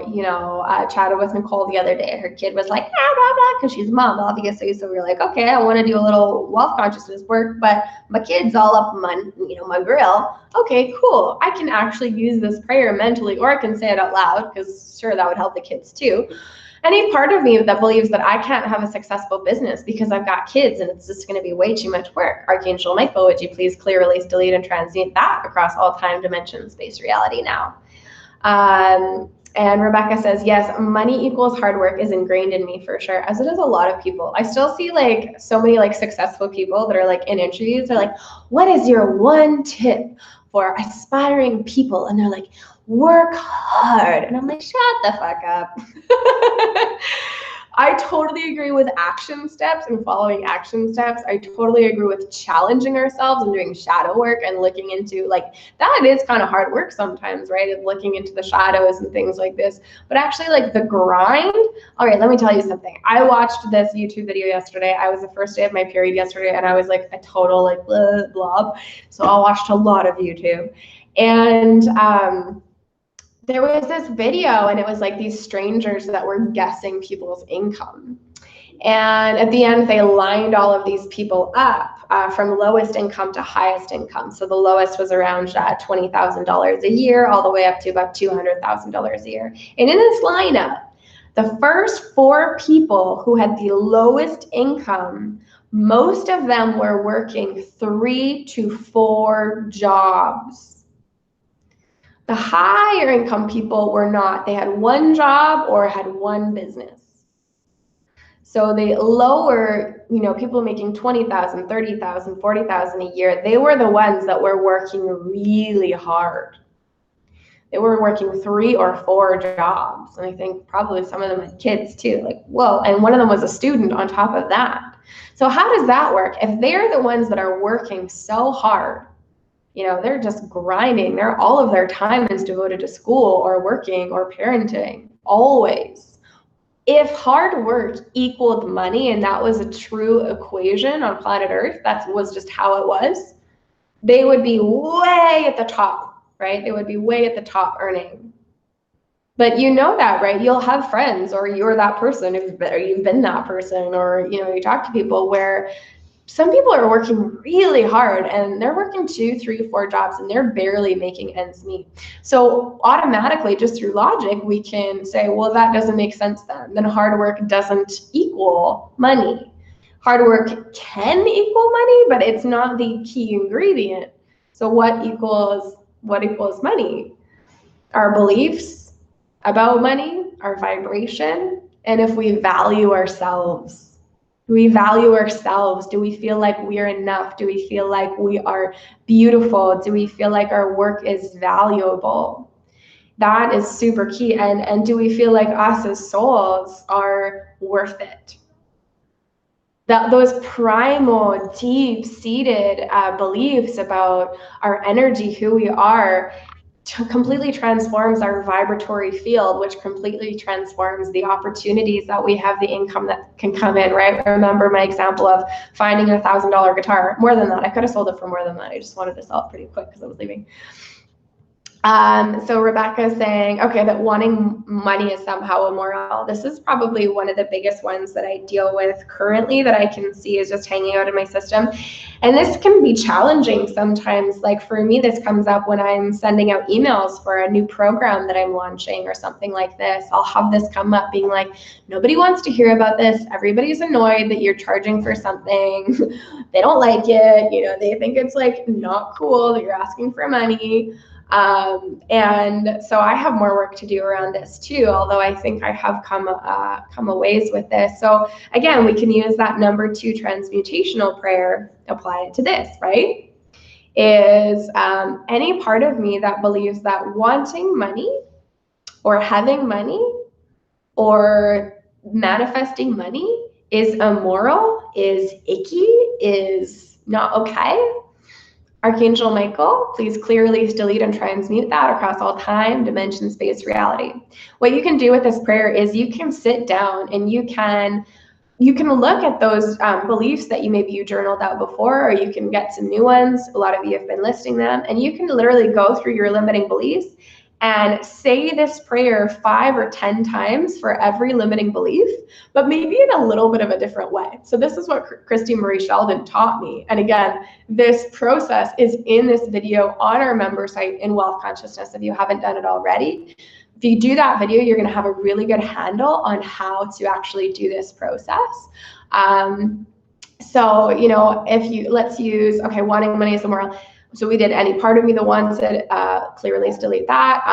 I chatted with Nicole the other day. Her kid was like, blah, blah, blah, because she's a mom, obviously. So we were like, okay, I want to do a little wealth consciousness work, but my kid's all up my grill. Okay, cool. I can actually use this prayer mentally, or I can say it out loud because sure, that would help the kids too. Any part of me that believes that I can't have a successful business because I've got kids and it's just going to be way too much work. Archangel Michael, would you please clear, release, delete, and transmute that across all time, dimension, space, reality now? And Rebecca says, yes, money equals hard work is ingrained in me for sure, as it is a lot of people. I still see like so many like successful people that are like in interviews, they're like, what is your one tip for aspiring people? And they're like, work hard. And I'm like, shut the fuck up. I totally agree with action steps and following action steps. I totally agree with challenging ourselves and doing shadow work and looking into like, that is kind of hard work sometimes, right? Of looking into the shadows and things like this. But actually like the grind, all right, let me tell you something. I watched this YouTube video yesterday. I was the first day of my period yesterday and I was like a total like blob. So I watched a lot of YouTube. And there was this video and it was like these strangers that were guessing people's income. And at the end, they lined all of these people up from lowest income to highest income. So the lowest was around $20,000 a year, all the way up to about $200,000 a year. And in this lineup, the first 4 people who had the lowest income, most of them were working 3 to 4 jobs. The higher income people were not. They had 1 job or had 1 business. So the lower, people making 20,000, 30,000, 40,000 a year, they were the ones that were working really hard. They were working 3 or 4 jobs. And I think probably some of them had kids too. Like, whoa. And one of them was a student on top of that. So how does that work? If they're the ones that are working so hard, they're just grinding. All of their time is devoted to school or working or parenting, always. If hard work equaled money and that was a true equation on planet Earth, that was just how it was, they would be way at the top, right? They would be way at the top earning. But that, right? You'll have friends or you're that person, or you've been that person, or, you talk to people where some people are working really hard and they're working 2, 3, 4 jobs and they're barely making ends meet. So automatically, just through logic, we can say, well, that doesn't make sense then. Then hard work doesn't equal money. Hard work can equal money, but it's not the key ingredient. So what equals money? Our beliefs about money, our vibration, and if we value ourselves. Do we value ourselves? Do we feel like we are enough? Do we feel like we are beautiful? Do we feel like our work is valuable? That is super key. And do we feel like us as souls are worth it? Those primal, deep-seated beliefs about our energy, who we are, completely transforms our vibratory field, which completely transforms the opportunities that we have, the income that can come in, right? Remember my example of finding a $1,000 guitar, more than that. I could have sold it for more than that. I just wanted to sell it pretty quick because I was leaving. So Rebecca is saying, okay, that wanting money is somehow immoral. This is probably one of the biggest ones that I deal with currently that I can see is just hanging out in my system. And this can be challenging sometimes. Like for me, this comes up when I'm sending out emails for a new program that I'm launching or something like this. I'll have this come up being like, nobody wants to hear about this. Everybody's annoyed that you're charging for something. They don't like it. You know, they think it's like not cool that you're asking for money. And so I have more work to do around this too, although I think I have come a ways with this. So again, we can use that number 2 transmutational prayer, apply it to this, right? Is any part of me that believes that wanting money or having money or manifesting money is immoral, is icky, is not okay. Archangel Michael, please clear, release, delete, and transmute that across all time, dimension, space, reality. What you can do with this prayer is you can sit down and you can look at those beliefs that maybe you journaled out before, or you can get some new ones. A lot of you have been listing them, and you can literally go through your limiting beliefs and say this prayer 5 or 10 times for every limiting belief, but maybe in a little bit of a different way. So this is what Christy Marie Sheldon taught me. And again, this process is in this video on our member site in Wealth Consciousness if you haven't done it already. If you do that video, you're going to have a really good handle on how to actually do this process. So, you know, let's use, okay, wanting money is immoral. So we did any part of me that wanted, clear, release, delete that.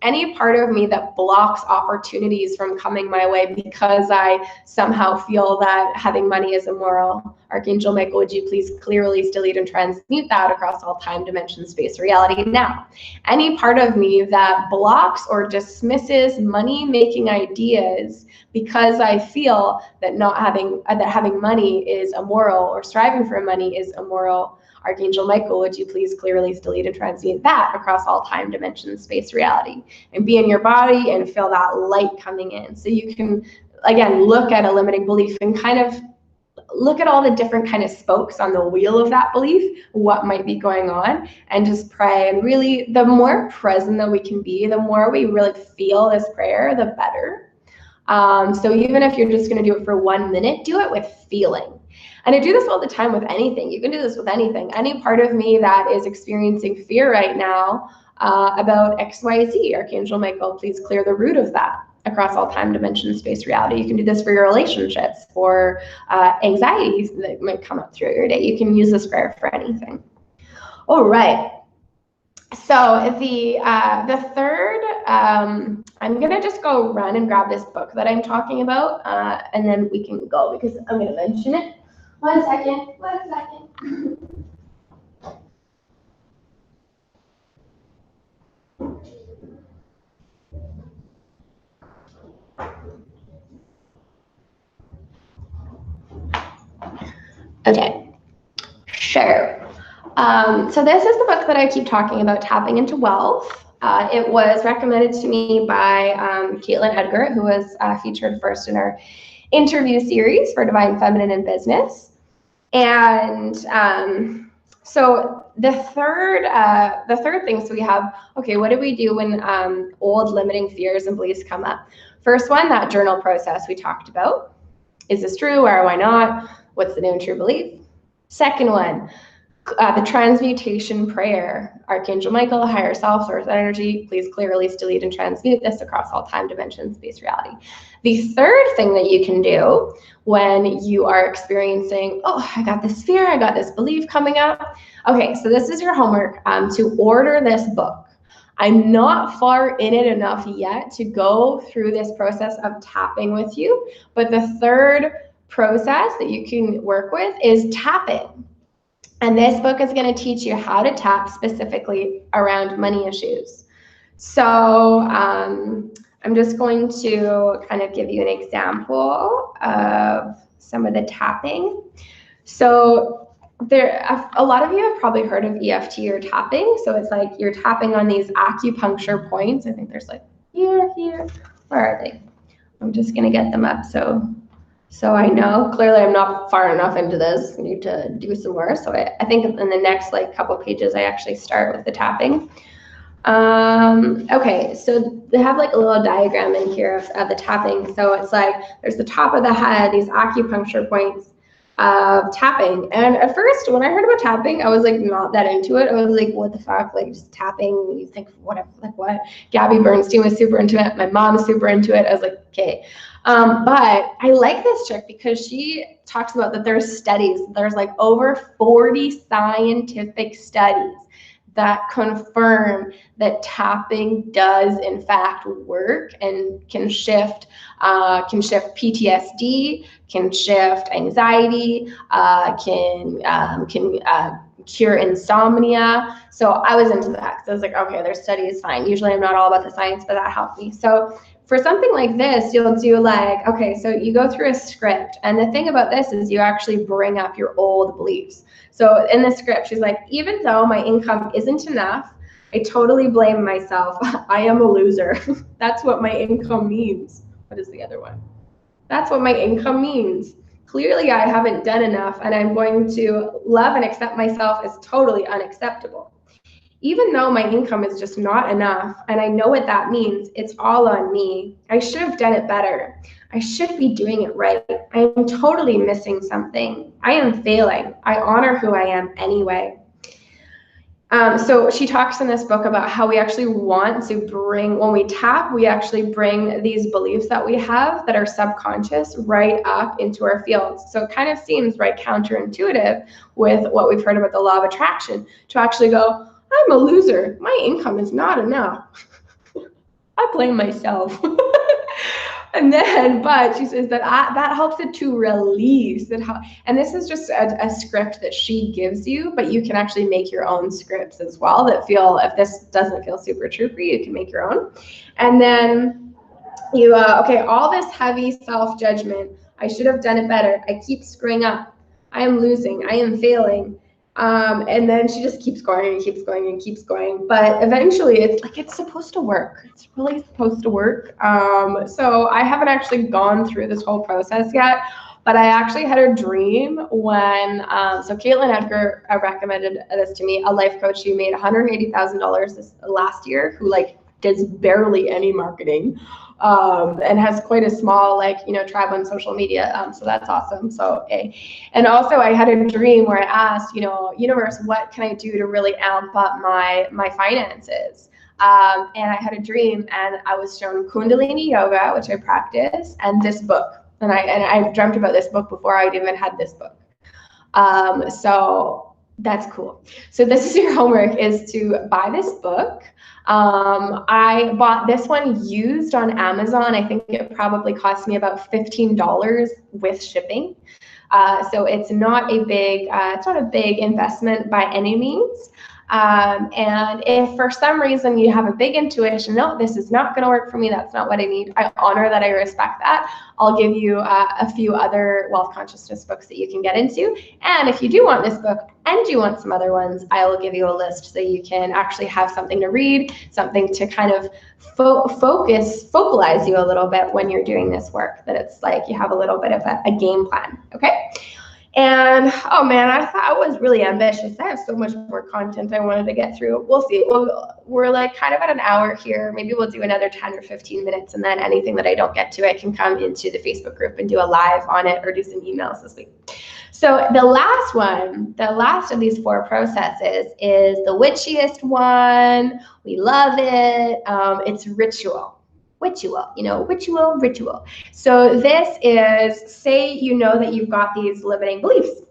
Any part of me that blocks opportunities from coming my way because I somehow feel that having money is immoral. Archangel Michael, would you please clear, release, delete, and transmute that across all time, dimension, space, reality now. Any part of me that blocks or dismisses money-making ideas because I feel that having money is immoral or striving for money is immoral. Archangel Michael, would you please clear, release, delete, and transmute that across all time, dimension, space, reality, and be in your body and feel that light coming in. So you can, again, look at a limiting belief and kind of look at all the different kind of spokes on the wheel of that belief, what might be going on, and just pray. And really, the more present that we can be, the more we really feel this prayer, the better. So even if you're just going to do it for 1 minute, do it with feeling. And I do this all the time with anything. You can do this with anything. Any part of me that is experiencing fear right now about XYZ, Archangel Michael, please clear the root of that across all time, dimension, space, reality. You can do this for your relationships, for anxieties that might come up throughout your day. You can use this prayer for anything. All right. So the third, I'm gonna just go run and grab this book that I'm talking about, and then we can go because I'm gonna mention it. One second. Okay, sure. So this is the book that I keep talking about, Tapping into Wealth. It was recommended to me by Caitlin Edgar, who was featured first in our interview series for Divine Feminine in Business. And so the third thing, so we have, okay, what do we do when old limiting fears and beliefs come up? First one, that journal process we talked about. Is this true or why not? What's the new and true belief? Second one, the transmutation prayer. Archangel Michael, higher self, source energy, please clear, release, delete, and transmute this across all time, dimension, space, reality. The third thing that you can do when you are experiencing, oh, I got this fear, I got this belief coming up. Okay, so this is your homework to order this book. I'm not far in it enough yet to go through this process of tapping with you, but the third process that you can work with is tapping. And this book is going to teach you how to tap specifically around money issues. So I'm just going to kind of give you an example of some of the tapping. So a lot of you have probably heard of EFT or tapping. So it's like you're tapping on these acupuncture points. I think there's like here. Where are they? I'm just gonna get them up so I know. Clearly I'm not far enough into this. I need to do some more. So I think in the next like couple pages I actually start with the tapping. Okay, so they have like a little diagram in here of the tapping. So it's like there's the top of the head, these acupuncture points of tapping. And at first, when I heard about tapping, I was like not that into it. I was like, what the fuck? Like just tapping, you think whatever, like what? Gabby Bernstein was super into it. My mom is super into it. I was like, okay. But I like this chick because she talks about that there's studies. There's like over 40 scientific studies that confirm that tapping does in fact work and can shift PTSD, can shift anxiety, can cure insomnia. So I was into that because I was like, okay, their study is fine. Usually I'm not all about the science, but that helped me. So for something like this, you'll do like, okay, so you go through a script. And the thing about this is you actually bring up your old beliefs. So in the script, she's like, even though my income isn't enough, I totally blame myself. I am a loser. That's what my income means. What is the other one? That's what my income means. Clearly, I haven't done enough, and I'm going to love and accept myself as totally unacceptable. Even though my income is just not enough, and I know what that means, it's all on me. I should have done it better. I should be doing it right. I'm totally missing something. I am failing. I honor who I am anyway. So she talks in this book about how we actually want to bring, when we tap, we actually bring these beliefs that we have that are subconscious right up into our fields. So it kind of seems right counterintuitive with what we've heard about the law of attraction to actually go, I'm a loser. My income is not enough. I blame myself. And then, but she says that that helps it to release. And this is just a script that she gives you, but you can actually make your own scripts as well that feel, if this doesn't feel super true for you, you can make your own. And then you, okay, all this heavy self-judgment. I should have done it better. I keep screwing up. I am losing. I am failing. And then she just keeps going and keeps going and keeps going. But eventually it's like, it's supposed to work. It's really supposed to work. So I haven't actually gone through this whole process yet, but I actually had a dream when, so Caitlin Edgar recommended this to me, a life coach who made $180,000 this last year, who like does barely any marketing. And has quite a small, like, tribe on social media. So that's awesome. So, and also I had a dream where I asked, universe, what can I do to really amp up my finances? And I had a dream and I was shown Kundalini yoga, which I practice, and this book. And I've dreamt about this book before I'd even had this book. So that's cool. So this is your homework, is to buy this book. I bought this one used on Amazon. I think it probably cost me about $15 with shipping. So it's not a big investment by any means. And if for some reason you have a big intuition, no, this is not going to work for me, that's not what I need, I honor that, I respect that. I'll give you a few other wealth consciousness books that you can get into. And if you do want this book and you want some other ones, I will give you a list so you can actually have something to read, something to kind of focalize you a little bit when you're doing this work, that it's like you have a little bit of a game plan, okay? And oh man, I thought I was really ambitious. I have so much more content I wanted to get through. We'll see. We're like kind of at an hour here. Maybe we'll do another 10 or 15 minutes, and then anything that I don't get to, I can come into the Facebook group and do a live on it or do some emails this week. So the last of these 4 processes is the witchiest one. We love it. It's ritual. Ritual. So this is, say you know that you've got these limiting beliefs.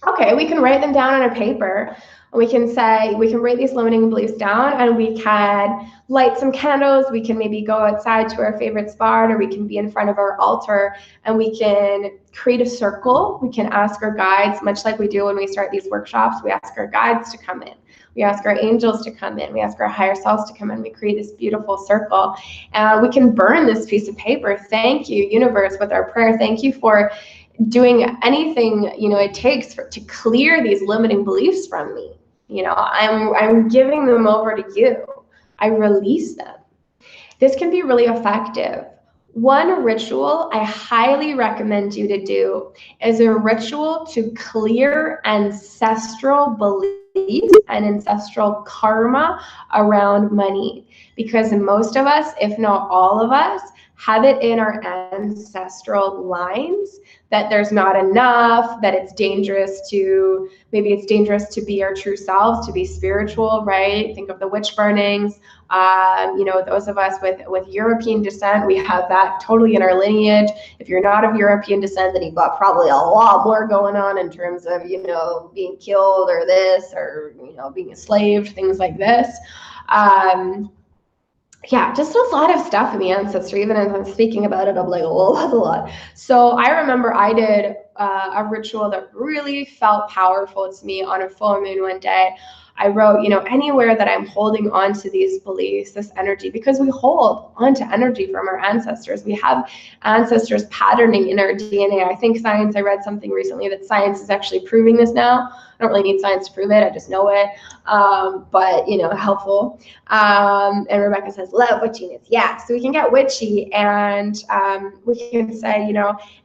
Okay, we can write them down on a paper. We can write these limiting beliefs down, and we can light some candles. We can maybe go outside to our favorite spot, or we can be in front of our altar, and we can create a circle. We can ask our guides, much like we do when we start these workshops. We ask our guides to come in. We ask our angels to come in. We ask our higher selves to come in. We create this beautiful circle. And we can burn this piece of paper. Thank you, universe, with our prayer. Thank you for doing anything, it takes to clear these limiting beliefs from me. I'm giving them over to you. I release them. This can be really effective. One ritual I highly recommend you to do is a ritual to clear ancestral beliefs and ancestral karma around money. Because most of us, if not all of us, have it in our ancestral lines that there's not enough, that it's dangerous to be our true selves, to be spiritual, right? Think of the witch burnings. Those of us with European descent, we have that totally in our lineage. If you're not of European descent, then you've got probably a lot more going on in terms of, being killed or this, or, being enslaved, things like this. Yeah, just a lot of stuff in the ancestry. Even as I'm speaking about it, I'm like, oh, that's a lot. So I remember I did a ritual that really felt powerful to me on a full moon one day. I wrote, anywhere that I'm holding on to these beliefs, this energy, because we hold onto energy from our ancestors. We have ancestors patterning in our DNA. I think I read something recently that science is actually proving this now. I don't really need science to prove it. I just know it. But, helpful. And Rebecca says, love witchiness. Yeah, so we can get witchy, and we can say,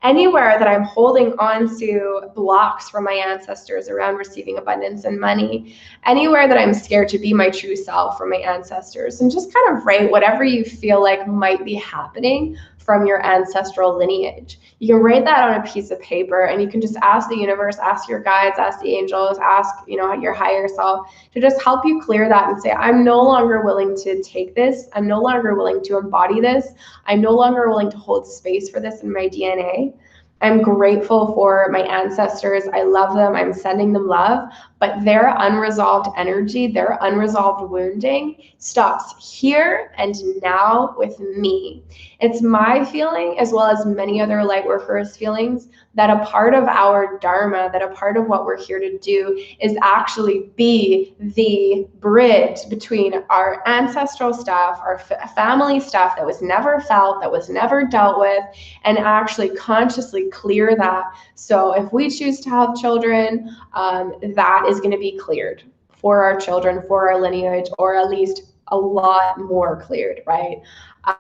anywhere that I'm holding on to blocks from my ancestors around receiving abundance and money, anywhere that I'm scared to be my true self from my ancestors, and just kind of write whatever you feel like might be happening from your ancestral lineage. You can write that on a piece of paper, and you can just ask the universe, ask your guides, ask the angels, ask, your higher self to just help you clear that and say, I'm no longer willing to take this. I'm no longer willing to embody this. I'm no longer willing to hold space for this in my DNA. I'm grateful for my ancestors. I love them. I'm sending them love, but their unresolved energy, their unresolved wounding stops here and now with me. It's my feeling, as well as many other light workers' feelings, that a part of our dharma, that a part of what we're here to do is actually be the bridge between our ancestral stuff, our family stuff that was never felt, that was never dealt with, and actually consciously clear that. So if we choose to have children, that is going to be cleared for our children, for our lineage, or at least a lot more cleared, right?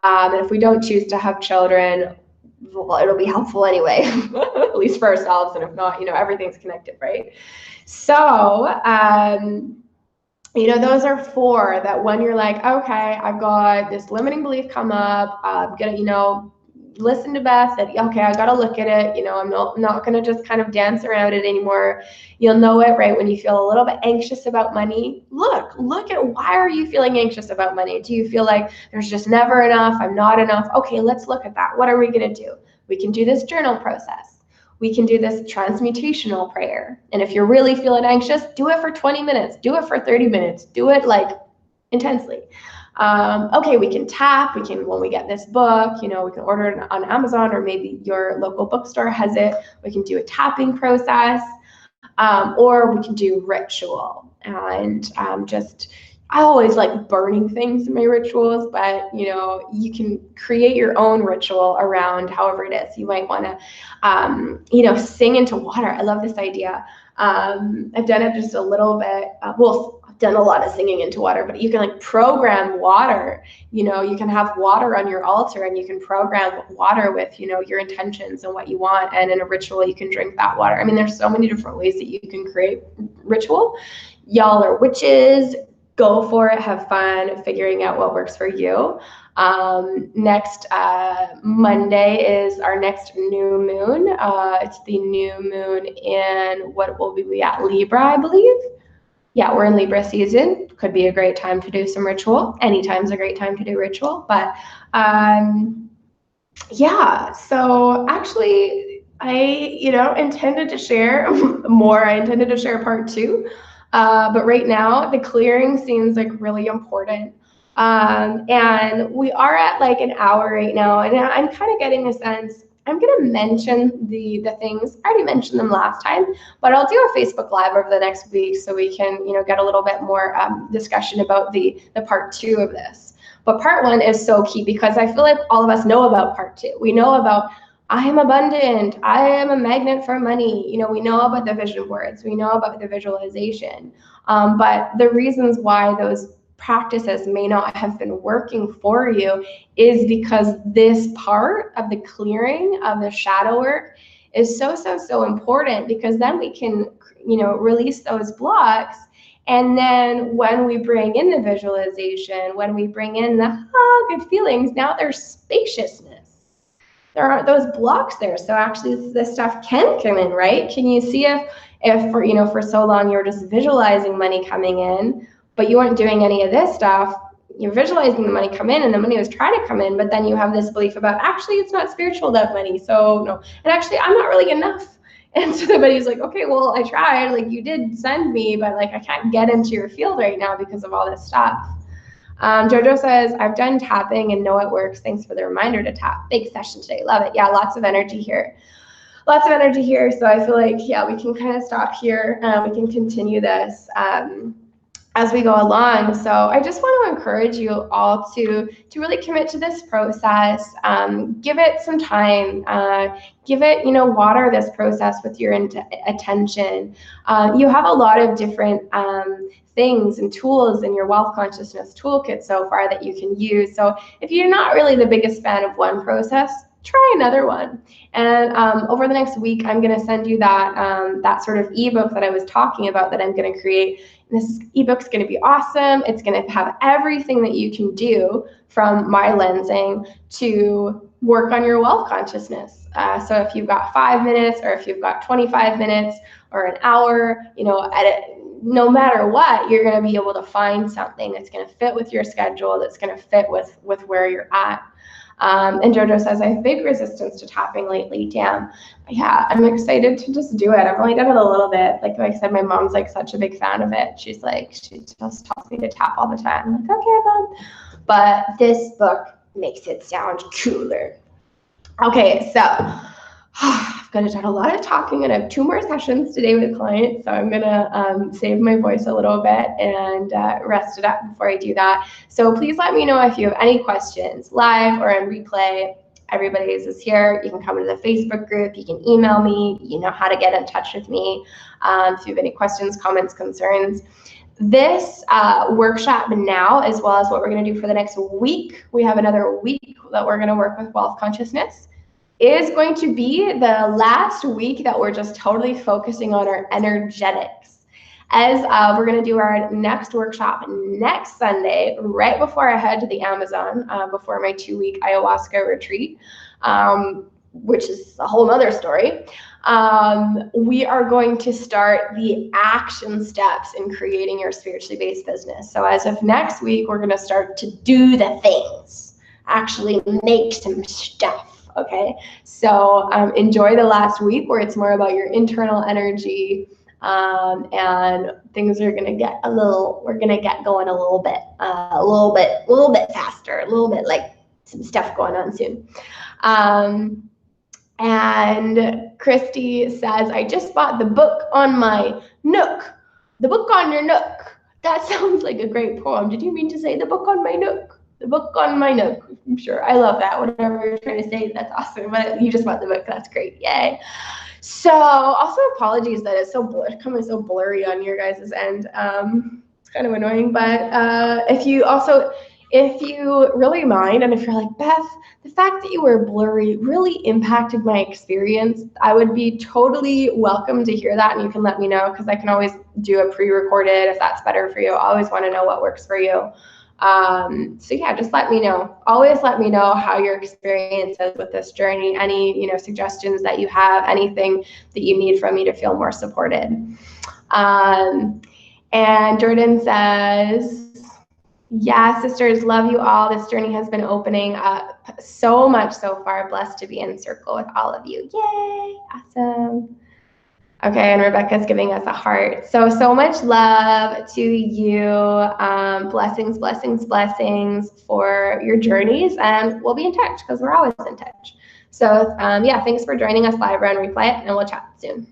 And if we don't choose to have children, well, it'll be helpful anyway, at least for ourselves. And if not, everything's connected, right? So, those are 4 that when you're like, okay, I've got this limiting belief come up, I'm gonna, listen to Beth, that, okay, I got to look at it. I'm not going to just kind of dance around it anymore. You'll know it, right? When you feel a little bit anxious about money, look at, why are you feeling anxious about money? Do you feel like there's just never enough? I'm not enough. Okay, let's look at that. What are we going to do? We can do this journal process. We can do this transmutational prayer. And if you're really feeling anxious, do it for 20 minutes, do it for 30 minutes, do it like intensely. Okay, we can tap, when we get this book, we can order it on Amazon, or maybe your local bookstore has it. We can do a tapping process, or we can do ritual. And I always like burning things in my rituals, but you can create your own ritual around however it is. You might want to, sing into water. I love this idea. I've done it just a little bit. I've done a lot of singing into water, but you can like program water. You can have water on your altar, and you can program water with, your intentions and what you want. And in a ritual, you can drink that water. I mean, there's so many different ways that you can create ritual. Y'all are witches. Go for it. Have fun figuring out what works for you. Next Monday is our next new moon. It's the new moon in what will we be at? Libra, I believe. Yeah, we're in Libra season. Could be a great time to do some ritual. Anytime's a great time to do ritual. But yeah, so actually I, intended to share more. I intended to share part 2. But right now the clearing seems like really important. And we are at like an hour right now, and I'm kind of getting a sense. I'm going to mention the things. I already mentioned them last time, but I'll do a Facebook Live over the next week so we can, get a little bit more discussion about the part 2 of this. But part 1 is so key, because I feel like all of us know about part 2. We know about I am abundant. I am a magnet for money. You know, we know about the vision boards. We know about the visualization. But the reasons why those practices may not have been working for you is because this part of the clearing of the shadow work is so important, because then we can, you know, release those blocks. And then when we bring in the visualization, when we bring in the good feelings, now there's spaciousness. There aren't those blocks there. So actually this stuff can come in, right? Can you see if for, you know, for so long you were just visualizing money coming in, but you weren't doing any of this stuff? You're visualizing the money come in and the money was trying to come in, but then you have this belief about, actually, it's not spiritual to have money. So no, and actually I'm not really enough. And so the buddy's like, okay, well, I tried, like you did send me, but like I can't get into your field right now because of all this stuff. Jojo says, I've done tapping and know it works. Thanks for the reminder to tap. Big session today. Love it. Yeah, lots of energy here. Lots of energy here. So I feel like, yeah, we can kind of stop here. We can continue this as we go along. So I just want to encourage you all to really commit to this process. Give it some time. Give it, you know, water this process with your attention. You have a lot of different things and tools in your wealth consciousness toolkit so far that you can use. So if you're not really the biggest fan of one process, try another one. And over the next week, I'm going to send you that that sort of ebook that I was talking about that I'm going to create. And this ebook's going to be awesome. It's going to have everything that you can do from my lensing to work on your wealth consciousness. So if you've got 5 minutes, or if you've got 25 minutes or an hour, you know, no matter what, you're going to be able to find something that's going to fit with your schedule, that's going to fit with where you're at. And Jojo says, I have big resistance to tapping lately. Damn. Yeah, I'm excited to just do it. I've only done it a little bit. Like I said, my mom's like such a big fan of it. She's like, she just tells me to tap all the time. I'm like, okay, Mom. But this book makes it sound cooler. Okay, so I've got to do a lot of talking, and I have 2 more sessions today with clients, so I'm gonna save my voice a little bit and rest it up before I do that. So please let me know if you have any questions, live or in replay. Everybody's is here. You can come into the Facebook group. You can email me. You know how to get in touch with me if you have any questions, comments, concerns. This workshop now, as well as what we're going to do for the next week, we have another week that we're going to work with wealth consciousness, is going to be the last week that we're just totally focusing on our energetics. As we're going to do our next workshop next Sunday, right before I head to the Amazon, before my 2-week ayahuasca retreat, which is a whole other story. We are going to start the action steps in creating your spiritually based business. So as of next week, we're going to start to do the things, actually make some stuff. Okay, so enjoy the last week where it's more about your internal energy, and things are gonna get we're gonna get going a little bit faster, a little bit like some stuff going on soon. And Christy says, I just bought the book on my Nook. The book on your Nook. That sounds like a great poem. Did you mean to say the book on my Nook? The book on my Nook. I'm sure. I love that. Whatever you're trying to say, that's awesome. But you just bought the book. That's great. Yay. So also apologies that it's coming so blurry on your guys' end. It's kind of annoying. But if you really mind, and if you're like, Beth, the fact that you were blurry really impacted my experience, I would be totally welcome to hear that, and you can let me know, because I can always do a pre-recorded if that's better for you. I always want to know what works for you. So yeah, just let me know. Always let me know how your experience is with this journey, any, suggestions that you have, anything that you need from me to feel more supported. And Jordan says, yeah, sisters, love you all. This journey has been opening up so much so far. Blessed to be in circle with all of you. Yay, awesome. Okay, and Rebecca's giving us a heart. So much love to you. Blessings, blessings, blessings for your journeys. And we'll be in touch because we're always in touch. So yeah, thanks for joining us live or on replay, and we'll chat soon.